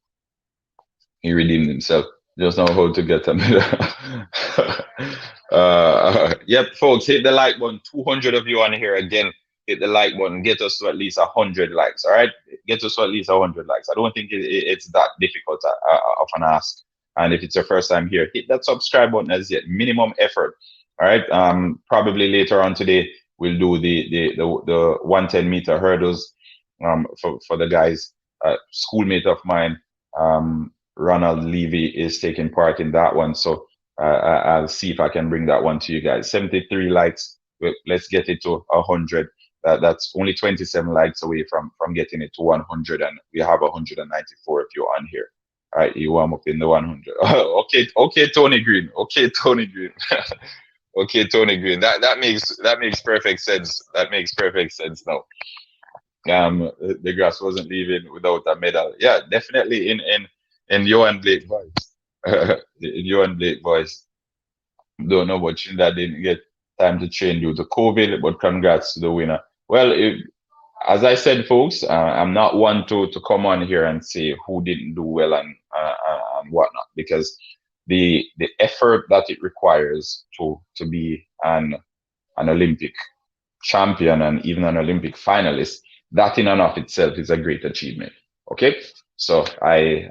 S1: Just know how to get him. Yep, folks, hit the like button. 200 of you on here again. Hit the like button. Get us to at least 100 likes. All right, get us to at least 100 likes. I don't think it's that difficult of an ask. And if it's your first time here, hit that subscribe button as yet. Minimum effort. All right. Probably later on today we'll do the 110 meter hurdles. for the guys. Schoolmate of mine, Ronald Levy, is taking part in that one. So I'll see if I can bring that one to you guys. 73 likes. Let's get it to 100. That's only 27 likes away from getting it to 100, and we have 194 if you're on here. All right, you warm up in the 100. Okay, Tony Green. Okay, Tony Green. Okay, Tony Green. That makes perfect sense. That makes perfect sense now. The grass wasn't leaving without a medal. Yeah, definitely in Johan Blake voice. In Johan Blake voice. Don't know what Trinidad didn't get time to train due to COVID, but congrats to the winner. Well, as I said, folks, I'm not one to come on here and say who didn't do well and whatnot, because the effort that it requires to be an Olympic champion and even an Olympic finalist, that in and of itself is a great achievement. Okay, so I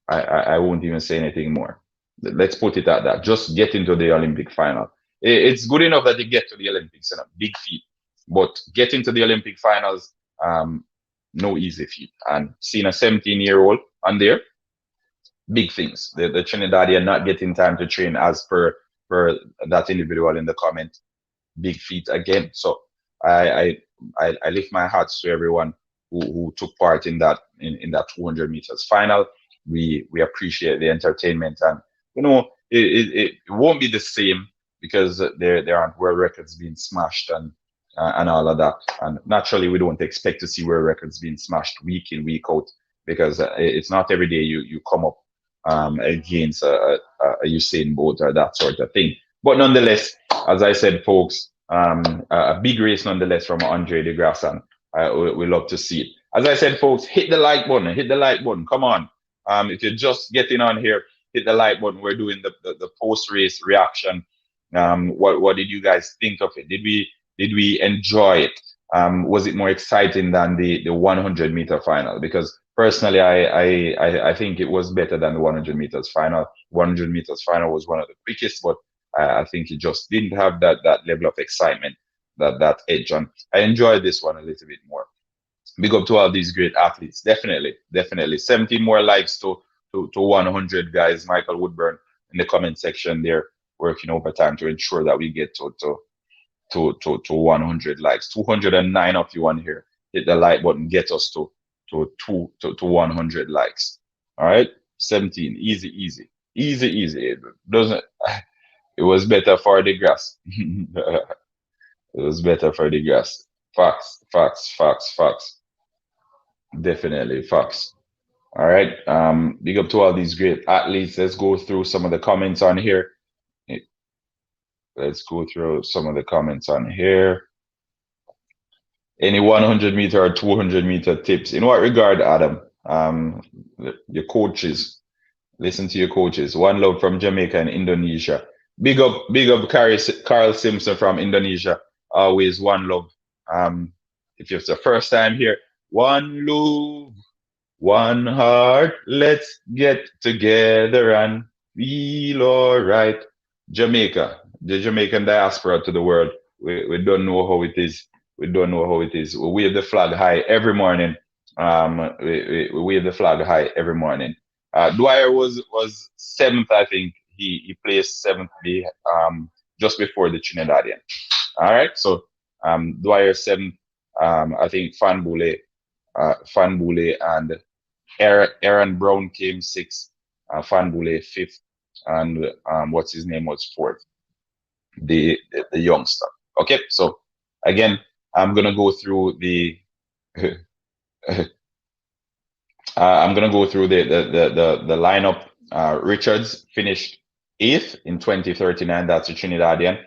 S1: won't even say anything more. Let's put it at that. Just get into the Olympic final. It's good enough that you get to the Olympics, and a big feat, but getting to the Olympic finals, no easy feat. And seeing a 17-year-old on there, big things. The Trinidadian not getting time to train as per that individual in the comment, big feat again. So I lift my hats to everyone who took part in that 200 meters final. We appreciate the entertainment, and it won't be the same because there aren't world records being smashed and all of that. And naturally, we don't expect to see world records being smashed week in, week out, because it's not every day you come up against a Usain Bolt or that sort of thing. But nonetheless, as I said, folks, a big race nonetheless from Andre De Grasse, and we love to see it. As I said, folks, hit the like button. Hit the like button. Come on. If you're just getting on here, hit the like button. We're doing the post-race reaction. What did you guys think of it? Did we enjoy it? Was it more exciting than the 100 meter final? Because personally, I think it was better than the 100 meters final. 100 meters final was one of the quickest, but I think it just didn't have that level of excitement, that edge on. I enjoyed this one a little bit more. Big up to all these great athletes. Definitely. 17 more likes to 100, guys. Michael Woodburn in the comment section there, working overtime to ensure that we get to 100 likes. 209 of you on here. Hit the like button. Get us to 100 likes. All right, 17. Easy. It doesn't. It was better for the grass. It was better for the grass. Facts. Definitely facts. All right. Big up to all these great athletes. Let's go through some of the comments on here. Let's go through some of the comments on here. Any 100 meter or 200 meter tips? In what regard, Adam? Your coaches. Listen to your coaches. One love from Jamaica and Indonesia. Big up Carl Simpson from Indonesia. Always one love. If it's the first time here, one love, one heart. Let's get together and feel all right. Jamaica, the Jamaican diaspora to the world. We don't know how it is. We wave the flag high every morning. We wave the flag high every morning. Dwyer was seventh, I think. He placed seventh, just before the Trinidadian. All right, so Dwyer seventh. I think Fanbule and Aaron Brown came sixth. Fanbule fifth, and what's his name was fourth. The youngster. Okay, so again, I'm gonna go through the. I'm gonna go through the lineup. Richards finished 8th in 2039. That's a Trinidadian.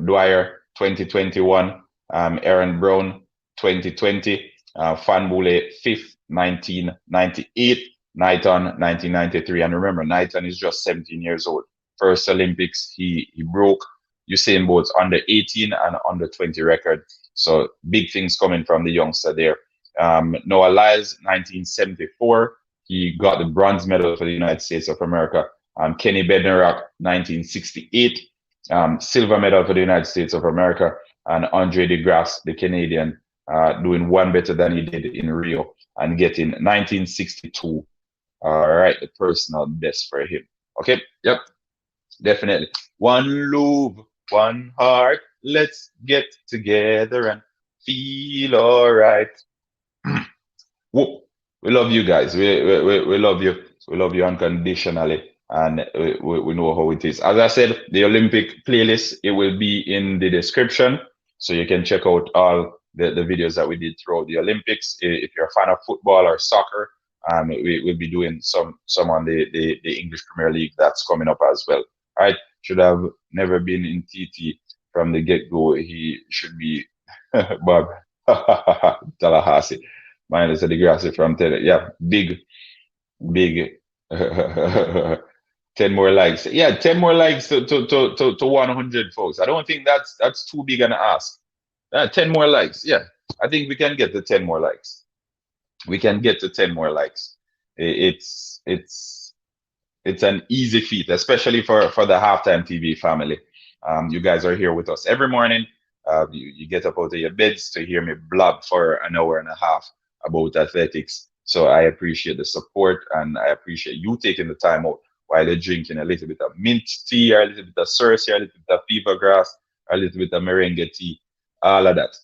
S1: Dwyer 2021. Aaron Brown 2020. Fanbule 5th 1998. Knighton 1993. And remember, Knighton is just 17 years old. First Olympics, he broke Usain Bolt's under 18 and under 20 record. So big things coming from the youngster there. Noah Lyles, 1974. He got the bronze medal for the United States of America. Kenny Bednarik, 1968. Silver medal for the United States of America. And Andre De Grasse, the Canadian, doing one better than he did in Rio and getting 1962. All right, the personal best for him. Okay, yep, definitely. One love, one heart. Let's get together and feel all right. Whoop. We love you guys. We love you. We love you unconditionally. And we know how it is. As I said, the Olympic playlist, it will be in the description. So you can check out all the videos that we did throughout the Olympics. If you're a fan of football or soccer, we'll be doing some on the English Premier League that's coming up as well. All right. Should have never been in TT from the get-go. He should be Bob Tallahassee. Minus the Degrassi from 10. Yeah, big 10 more likes. Yeah, 10 more likes to 100 folks. I don't think that's too big an ask. 10 more likes. Yeah, I think we can get to 10 more likes. We can get to 10 more likes. It's an easy feat, especially for the Halftime TV family. You guys are here with us every morning. You get up out of your beds to hear me blab for an hour and a half about athletics. So I appreciate the support and I appreciate you taking the time out while you're drinking a little bit of mint tea, or a little bit of Cersei, or a little bit of fever grass, or a little bit of merengue tea, all of that.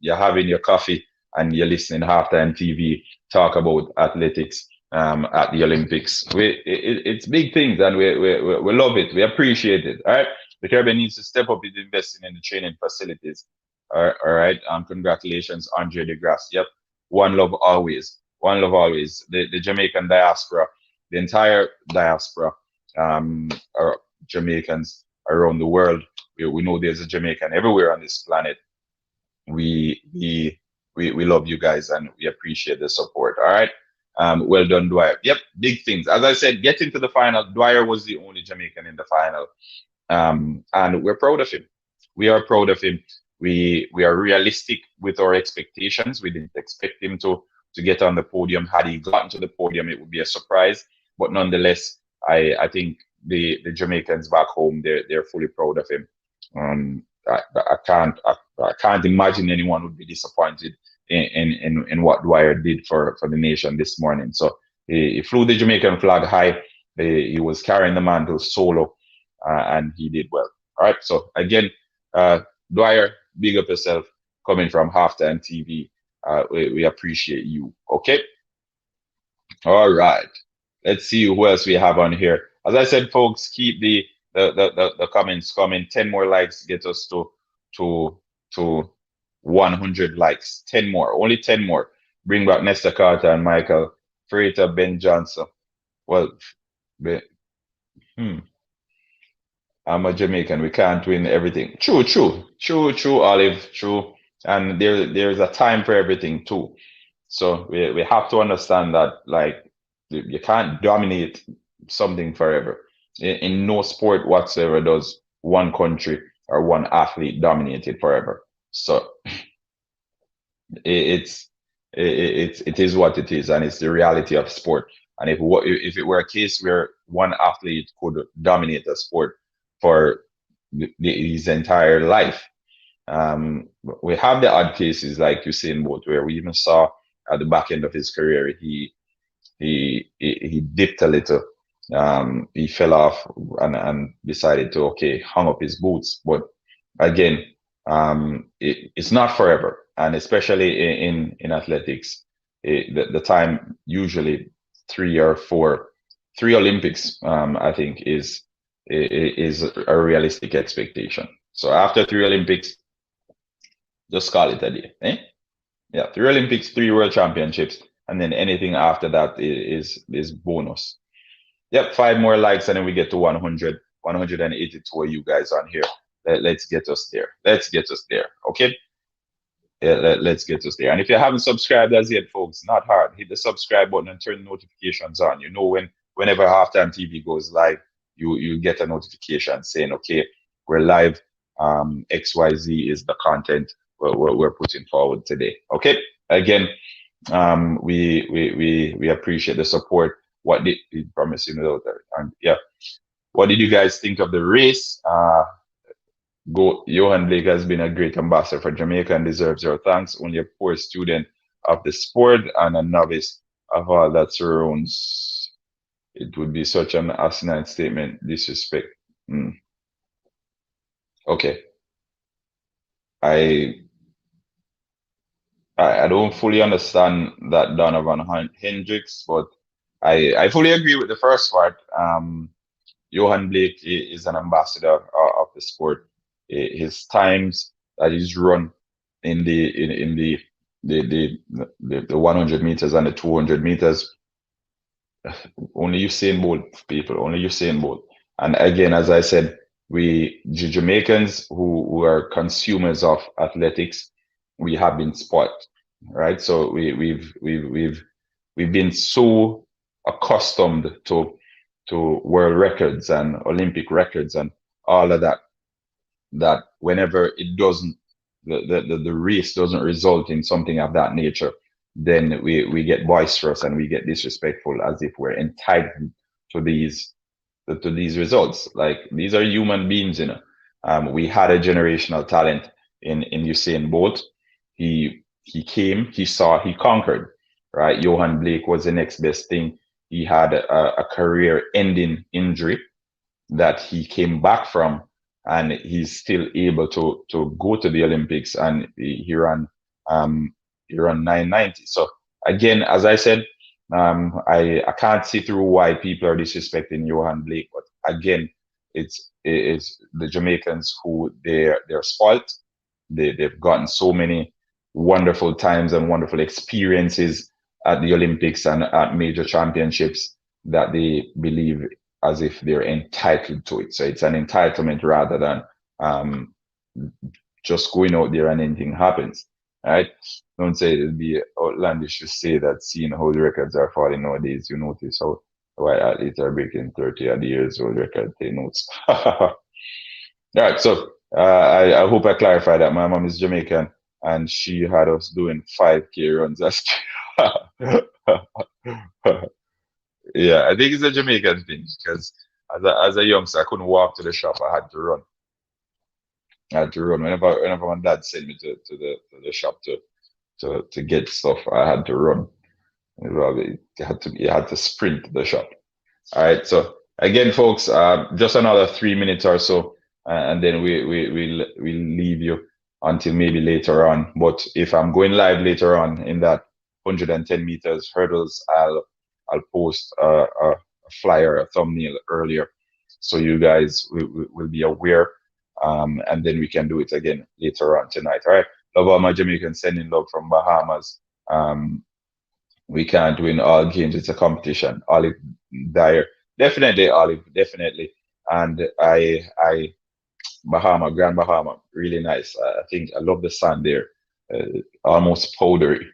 S1: You're having your coffee and you're listening to Halftime TV talk about athletics at the Olympics. It's big things and we love it. We appreciate it. All right. The Caribbean needs to step up with investing in the training facilities. All right. Congratulations, Andre DeGrasse. Yep. One love always. One love always. The Jamaican diaspora, the entire diaspora, are Jamaicans around the world. We know there's a Jamaican everywhere on this planet. We love you guys and we appreciate the support. All right. Well done, Dwyer. Yep, big things. As I said, getting to the final, Dwyer was the only Jamaican in the final. And we're proud of him. We are proud of him. We are realistic with our expectations. We didn't expect him to get on the podium. Had he gotten to the podium, it would be a surprise. But nonetheless, I think the Jamaicans back home, they're fully proud of him. I can't imagine anyone would be disappointed in what Dwyer did for the nation this morning. So he flew the Jamaican flag high. He was carrying the mantle solo, and he did well. All right. So again, Dwyer, big up yourself. Coming from Halftime TV, we appreciate you. Okay. All right. Let's see who else we have on here. As I said, folks, keep the comments coming. 10 more likes get us to 100 likes. 10 more, only 10 more. Bring back Nesta Carter and Michael Freighter, Ben Johnson. Well, I'm a Jamaican. We can't win everything. True, Olive, true. And there's a time for everything too. So we have to understand that, like, you can't dominate something forever. In no sport whatsoever does one country or one athlete dominate it forever. So it is what it is, and it's the reality of sport. And if it were a case where one athlete could dominate a sport for his entire life, we have the odd cases like Usain Bolt, where we even saw at the back end of his career, he dipped a little. He fell off and decided to hung up his boots. But again, it's not forever, and especially in athletics, the time usually 3 Olympics, I think is a realistic expectation. So after 3 Olympics, just call it a day. Eh? Yeah, 3 Olympics, 3 World Championships, and then anything after that is bonus. Yep, 5 more likes and then we get to 100, 182 of you guys on here. Let's get us there. Let's get us there. Okay. Yeah, let's get us there. And if you haven't subscribed as yet, folks, not hard. Hit the subscribe button and turn notifications on. You know, whenever Halftime TV goes live, you get a notification saying, okay, we're live. XYZ is the content we're putting forward today. Okay. Again, we appreciate the support. What did we promise you? And yeah, what did you guys think of the race? Go, Johan Blake has been a great ambassador for Jamaica and deserves your thanks. Only a poor student of the sport and a novice of all that surrounds. It would be such an asinine statement. Disrespect. Mm. Okay. I I don't fully understand that Donovan Hendricks, but I fully agree with the first part. Johan Blake is an ambassador of the sport. His times that he's run in the 100 meters and the 200 meters, only Usain Bolt, people, only Usain Bolt. And again, as I said, we Jamaicans who are consumers of athletics, we have been spoiled, right? So we've been so accustomed to world records and Olympic records and all of that, that whenever it doesn't, the race doesn't result in something of that nature, then we get boisterous and we get disrespectful as if we're entitled to these results. Like, these are human beings, you know. We had a generational talent in Usain Bolt. He came, he saw, he conquered, right? Johan Blake was the next best thing. He had a career-ending injury that he came back from, and he's still able to go to the Olympics, and um he ran 990. So again, as I said, I can't see through why people are disrespecting Johan Blake, but again, it's the Jamaicans who they're spoilt. They've gotten so many wonderful times and wonderful experiences at the Olympics and at major championships that they believe as if they're entitled to it. So it's an entitlement rather than um, just going out there and anything happens. Right? Don't say it'll be outlandish to say that seeing how the records are falling nowadays, you notice how why athletes are breaking 30 odd years old record. Take notes. All right, so I hope I clarified that. My mom is Jamaican and she had us doing 5K runs. Yeah, I think it's a Jamaican thing because as a youngster, I couldn't walk to the shop. I had to run. I had to run. Whenever my dad sent me to the shop to get stuff, I had to run. You had to sprint to the shop. All right. So again, folks, just another 3 minutes or so, and then we'll leave you until maybe later on. But if I'm going live later on in that 110 meters hurdles, I'll post a flyer, a thumbnail earlier, so you guys will be aware. And then we can do it again later on tonight. All right. Love all my Jamaicans, sending love from Bahamas. We can't win all games. It's a competition. Olive Dyer, definitely Olive, definitely. And Grand Bahama, really nice. I think I love the sand there, almost powdery.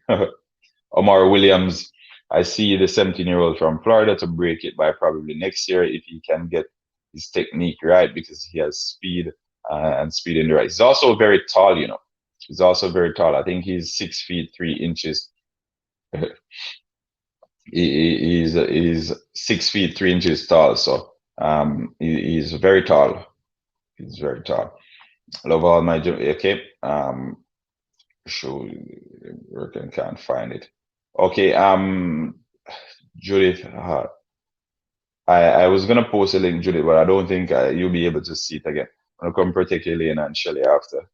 S1: Omar Williams, I see the 17-year-old from Florida to break it by probably next year if he can get his technique right, because he has speed and speed in the race. He's also very tall, you know. He's also very tall. I think he's 6 feet 3 inches. He's 6 feet 3 inches tall, so he's very tall. He's very tall. Love all my okay. Show working, can't find it. Okay. Judith. I was gonna post a link, Judith, but I don't think you'll be able to see it again. I'm gonna come protect Elaine and Shelly after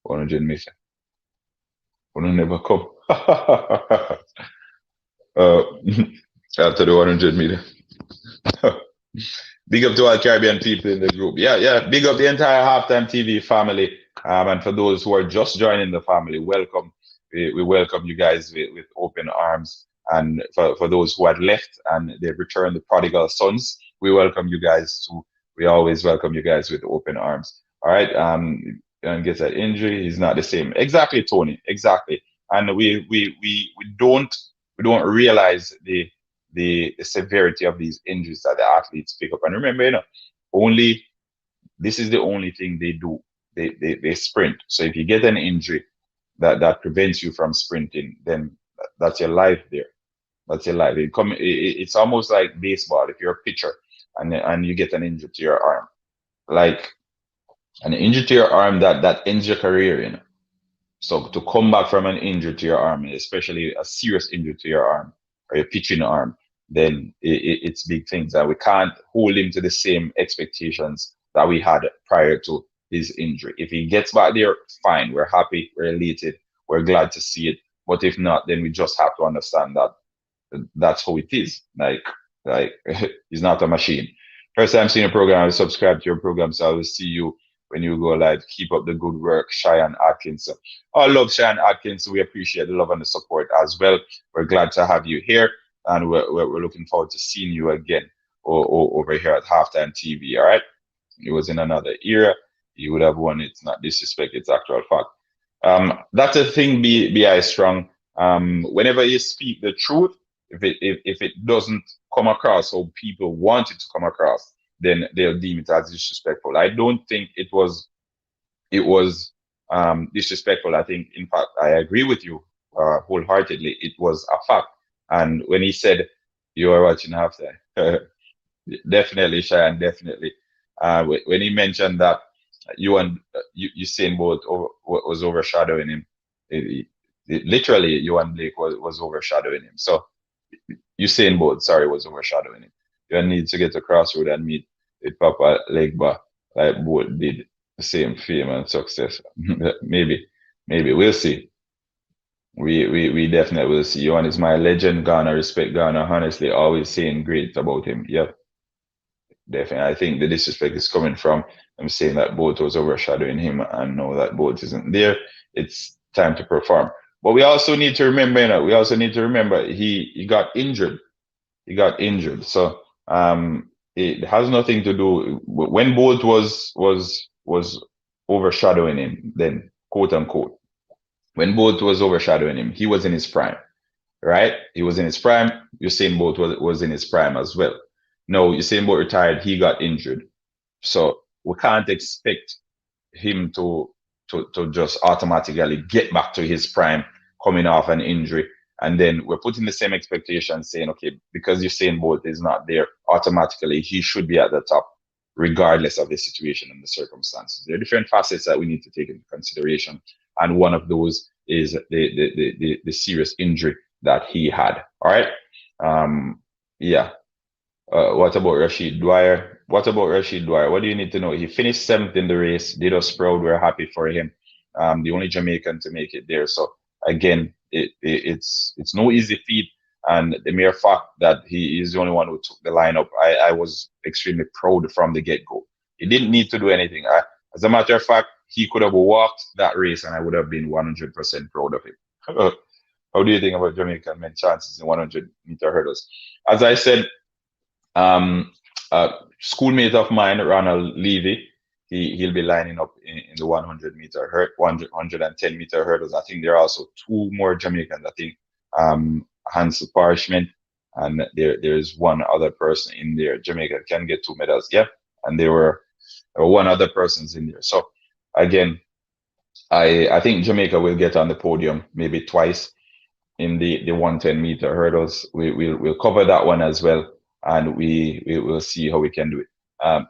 S1: 100 mission. Wanna never come. After the 100 meter. Big up to all Caribbean people in the group. Yeah, yeah. Big up the entire Halftime TV family. And for those who are just joining the family, welcome. We welcome you guys with open arms. And for those who had left and they've returned, the prodigal sons, we welcome you guys too. We always welcome you guys with open arms. All right. And gets that injury, he's not the same. Exactly, Tony. Exactly. And we don't realize the severity of these injuries that the athletes pick up. And remember, only this is the only thing they do. They sprint. So if you get an injury that prevents you from sprinting, then that's your life there. That's your life. It's almost like baseball. If you're a pitcher and you get an injury to your arm, like An injury to your arm that ends your career, you know. So to come back from an injury to your arm, especially a serious injury to your arm or your pitching arm, then it's big things. And we can't hold him to the same expectations that we had prior to his injury. If he gets back there, fine. We're happy. We're elated. We're glad to see it. But if not, then we just have to understand that that's how it is. Like he's not a machine. First time seeing a program, I will subscribe to your program, so I will see you when you go live. Keep up the good work, Cheyenne Atkins. I love Cheyenne Atkins. We appreciate the love and the support as well. We're glad to have you here, and we're looking forward to seeing you again over here at Halftime TV. All right. It was in another era. You would have won. It's not disrespect, it's actual fact. That's a thing, be strong. Whenever you speak the truth, if it doesn't come across how people want it to come across, then they'll deem it as disrespectful. I don't think it was disrespectful. I think, in fact, I agree with you wholeheartedly. It was a fact. And when he said you are watching halftime, definitely, Cheyenne, definitely. When he mentioned that you and Usain Bolt was overshadowing him, literally, you and Blake was overshadowing him. So Usain Bolt, sorry, was overshadowing him. You need to get to crossroad and meet with Papa Legba, like Bolt did the same fame and success. Maybe we'll see. We definitely will see. Yohan is my legend, Ghana, respect Ghana. Honestly, always saying great about him. Yep, definitely. I think the disrespect is coming from him saying that Bolt was overshadowing him, and now that Bolt isn't there, it's time to perform. But we also need to remember, we also need to remember he got injured. He got injured. So it has nothing to do when Bolt was overshadowing him, then quote unquote. When Bolt was overshadowing him, he was in his prime, right? He was in his prime. Usain Bolt was in his prime as well. No, Usain Bolt retired. He got injured, so we can't expect him to just automatically get back to his prime coming off an injury. And then we're putting the same expectation saying, okay, because Usain Bolt is not there, automatically he should be at the top, regardless of the situation and the circumstances. There are different facets that we need to take into consideration. And one of those is the serious injury that he had. All right. Yeah. What about Rashid Dwyer? What about Rashid Dwyer? What do you need to know? He finished seventh in the race, did us proud. We're happy for him. The only Jamaican to make it there. So again, it's no easy feat. And the mere fact that he is the only one who took the lineup, I was extremely proud from the get go. He didn't need to do anything. As a matter of fact, he could have walked that race and I would have been 100% proud of him. How do you think about Jamaican men chances in 100-meter hurdles? As I said, a schoolmate of mine, Ronald Levy, he'll be lining up in the 110-meter hurdles. I think there are also two more Jamaicans. I think Hansel Parchment, and there's one other person in there. Jamaica can get two medals, yeah. And there were one other person's in there. So again, I think Jamaica will get on the podium maybe twice in the 110-meter hurdles. We'll cover that one as well, and we will see how we can do it.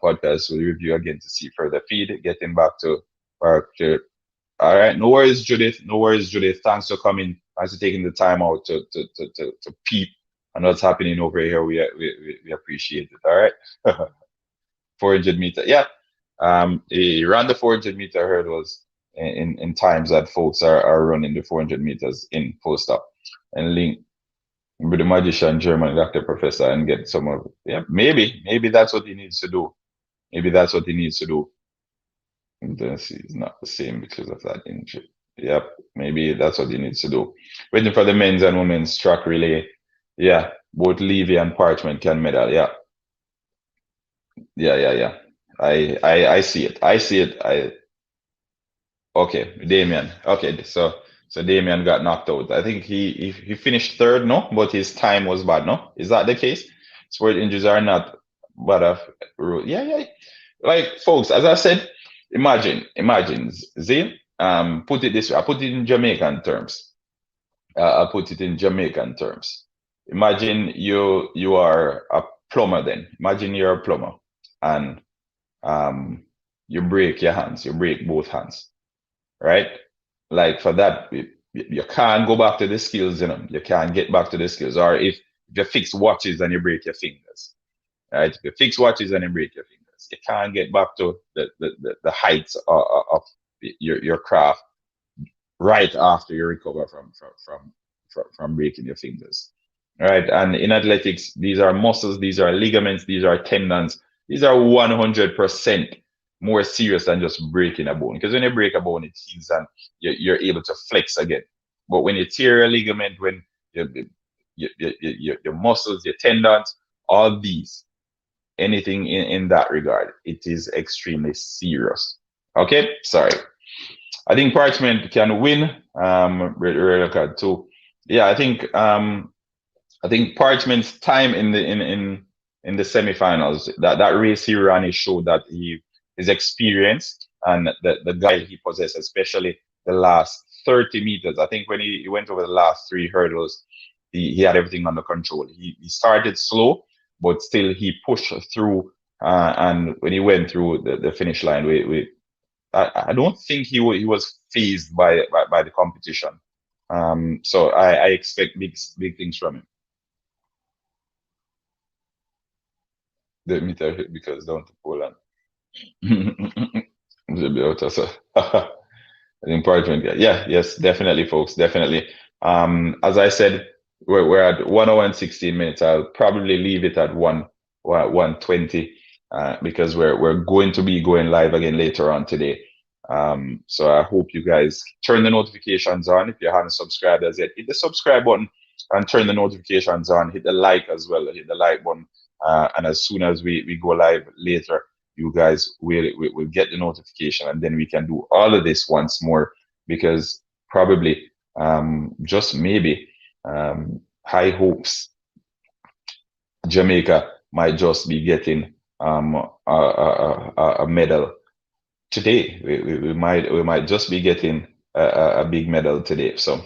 S1: Podcast will review again to see further feed. Getting back to our all right. No worries, Judith. No worries, Judith. Thanks for coming. Thanks for taking the time out to peep on what's happening over here. We appreciate it. All right. 400-meter. Yeah. He ran the 400-meter hurdles in times that folks are running the 400 meters in full stop, and link with the magician German doctor professor and get some of it. Yeah, maybe that's what he needs to do. Maybe that's what he needs to do. Intensity is not the same because of that injury. Yep, maybe that's what he needs to do. Waiting for the men's and women's track relay. Yeah, both Levy and Parchment can medal. Yeah. I see it. I see it. Okay, Damien. Okay, so Damien got knocked out. I think he finished third, no, but his time was bad, no? Is that the case? Sport injuries are not bad of rule. Yeah. Like folks, as I said, imagine, Z. Put it this way. I put it in Jamaican terms. I put it in Jamaican terms. Imagine you are a plumber then. Imagine you're a plumber, and you break your hands, you break both hands, right? Like for that, you can't go back to the skills, you know, you can't get back to the skills. Or if you fix watches and you break your fingers, right? If you fix watches and you break your fingers, you can't get back to the heights of your craft right after you recover from breaking your fingers. Right. And in athletics, these are muscles, these are ligaments, these are tendons. These are 100% more serious than just breaking a bone. Because when you break a bone, it heals and you're able to flex again. But when you tear a ligament, when your muscles, your tendons, all these, anything in that regard, it is extremely serious. Okay, sorry. I think Parchment can win. Red card too. Yeah, I think Parchment's time in the semifinals, that race he ran, he showed that he is experienced and the guy he possessed, especially the last 30 meters. I think when he went over the last three hurdles, he had everything under control. He started slow, but still he pushed through. And when he went through the finish line, I don't think he was fazed by the competition. So I expect big things from him. The meter hit because down to Poland. So, an important, yeah, yes, definitely, folks, definitely. As I said, we're at 1 hour and 16 minutes. I'll probably leave it at 1:20 because we're going to be going live again later on today. So I hope you guys turn the notifications on. If you haven't subscribed as yet, hit the subscribe button and turn the notifications on. Hit the like as well. Hit the like button. And as soon as we go live later, you guys will get the notification, and then we can do all of this once more, because probably just maybe high hopes Jamaica might just be getting a medal today. We might just be getting a big medal today. So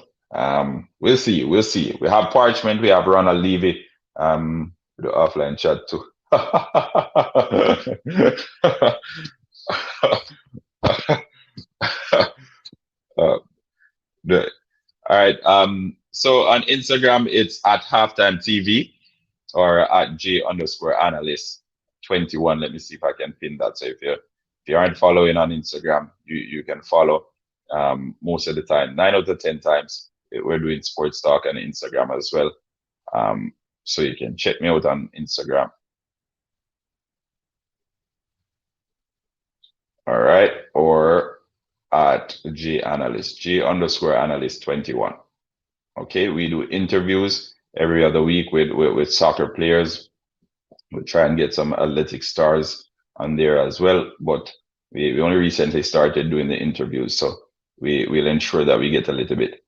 S1: we'll see. We have Parchment, we have Ronald Levy, the offline chat too. The, all right. So on Instagram, it's at HalftimeTV or at J_analyst 21. Let me see if I can pin that. So if you aren't following on Instagram, you can follow. Most of the time, 9 out of 10 times, we're doing sports talk on Instagram as well. So you can check me out on Instagram. All right, or at J_analyst 21. Okay, we do interviews every other week with soccer players. We try and get some athletic stars on there as well, but we only recently started doing the interviews, so we'll ensure that we get a little bit.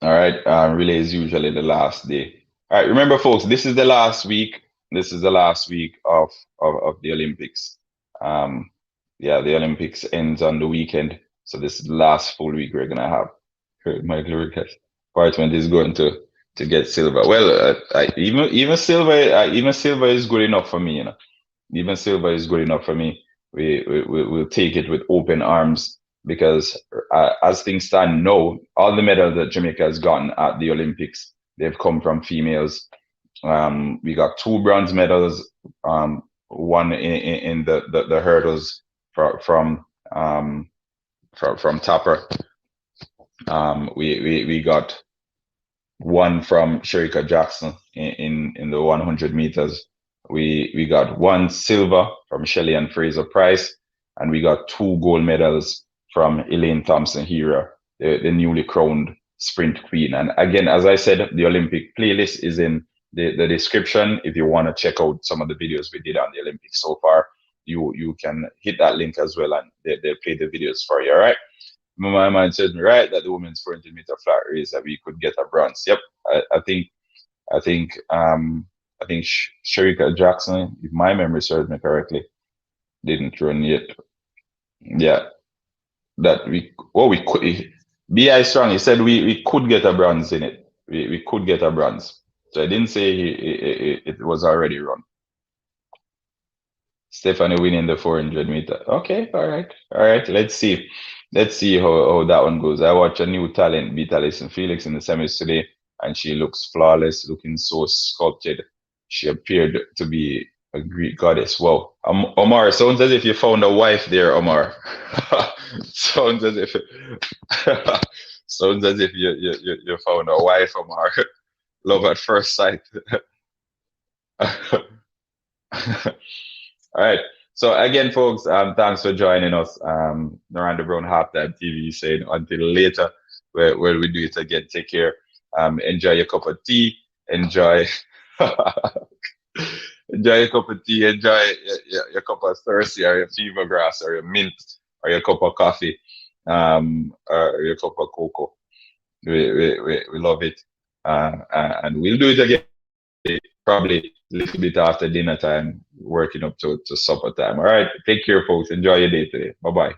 S1: All right, relay is usually the last day. All right, remember, folks, this is the last week. This is the last week of the Olympics. Yeah, the Olympics ends on the weekend, so this is the last full week we're gonna have. Michael Ricketts. Parchment is going to get silver. Well, even silver is good enough for me. You know, even silver is good enough for me. We'll take it with open arms, because as things stand now, all the medals that Jamaica has gotten at the Olympics, they've come from females. We got 2 bronze medals, one in the hurdles from Tapper. We got one from Sherika Jackson in the 100 meters. We got 1 silver from Shelley and Fraser Price, and we got 2 gold medals from Elaine Thompson-Herah, the newly crowned sprint queen. And again, as I said, the Olympic playlist is in the description. If you want to check out some of the videos we did on the Olympics so far, you can hit that link as well, and they'll play the videos for you. All right. My mind said right that the women's 400-meter flat race that we could get a bronze. Yep, I think Sherika Jackson, if my memory serves me correctly, didn't run yet. Yeah, that we could. Bi strong. He said we could get a bronze in it. We could get a bronze. So I didn't say it was already run. Stephanie winning the 400 meter. Okay, all right. Let's see how that one goes. I watch a new talent beat Alison Felix in the semis today, and she looks flawless, looking so sculpted. She appeared to be a Greek goddess. Wow, Omar, sounds as if you found a wife there, Omar. sounds as if sounds as if you found a wife, Omar. Love at first sight. All right. So again, folks, thanks for joining us. Miranda Brown Halftime TV saying until later, where we do it again. Take care. Enjoy your cup of tea. Enjoy enjoy your cup of tea. Enjoy your cup of Cersei or your fever grass or your mint or your cup of coffee, or your cup of cocoa. We love it. And we'll do it again probably a little bit after dinner time, working up to supper time. All right. Take care, folks. Enjoy your day today. Bye bye.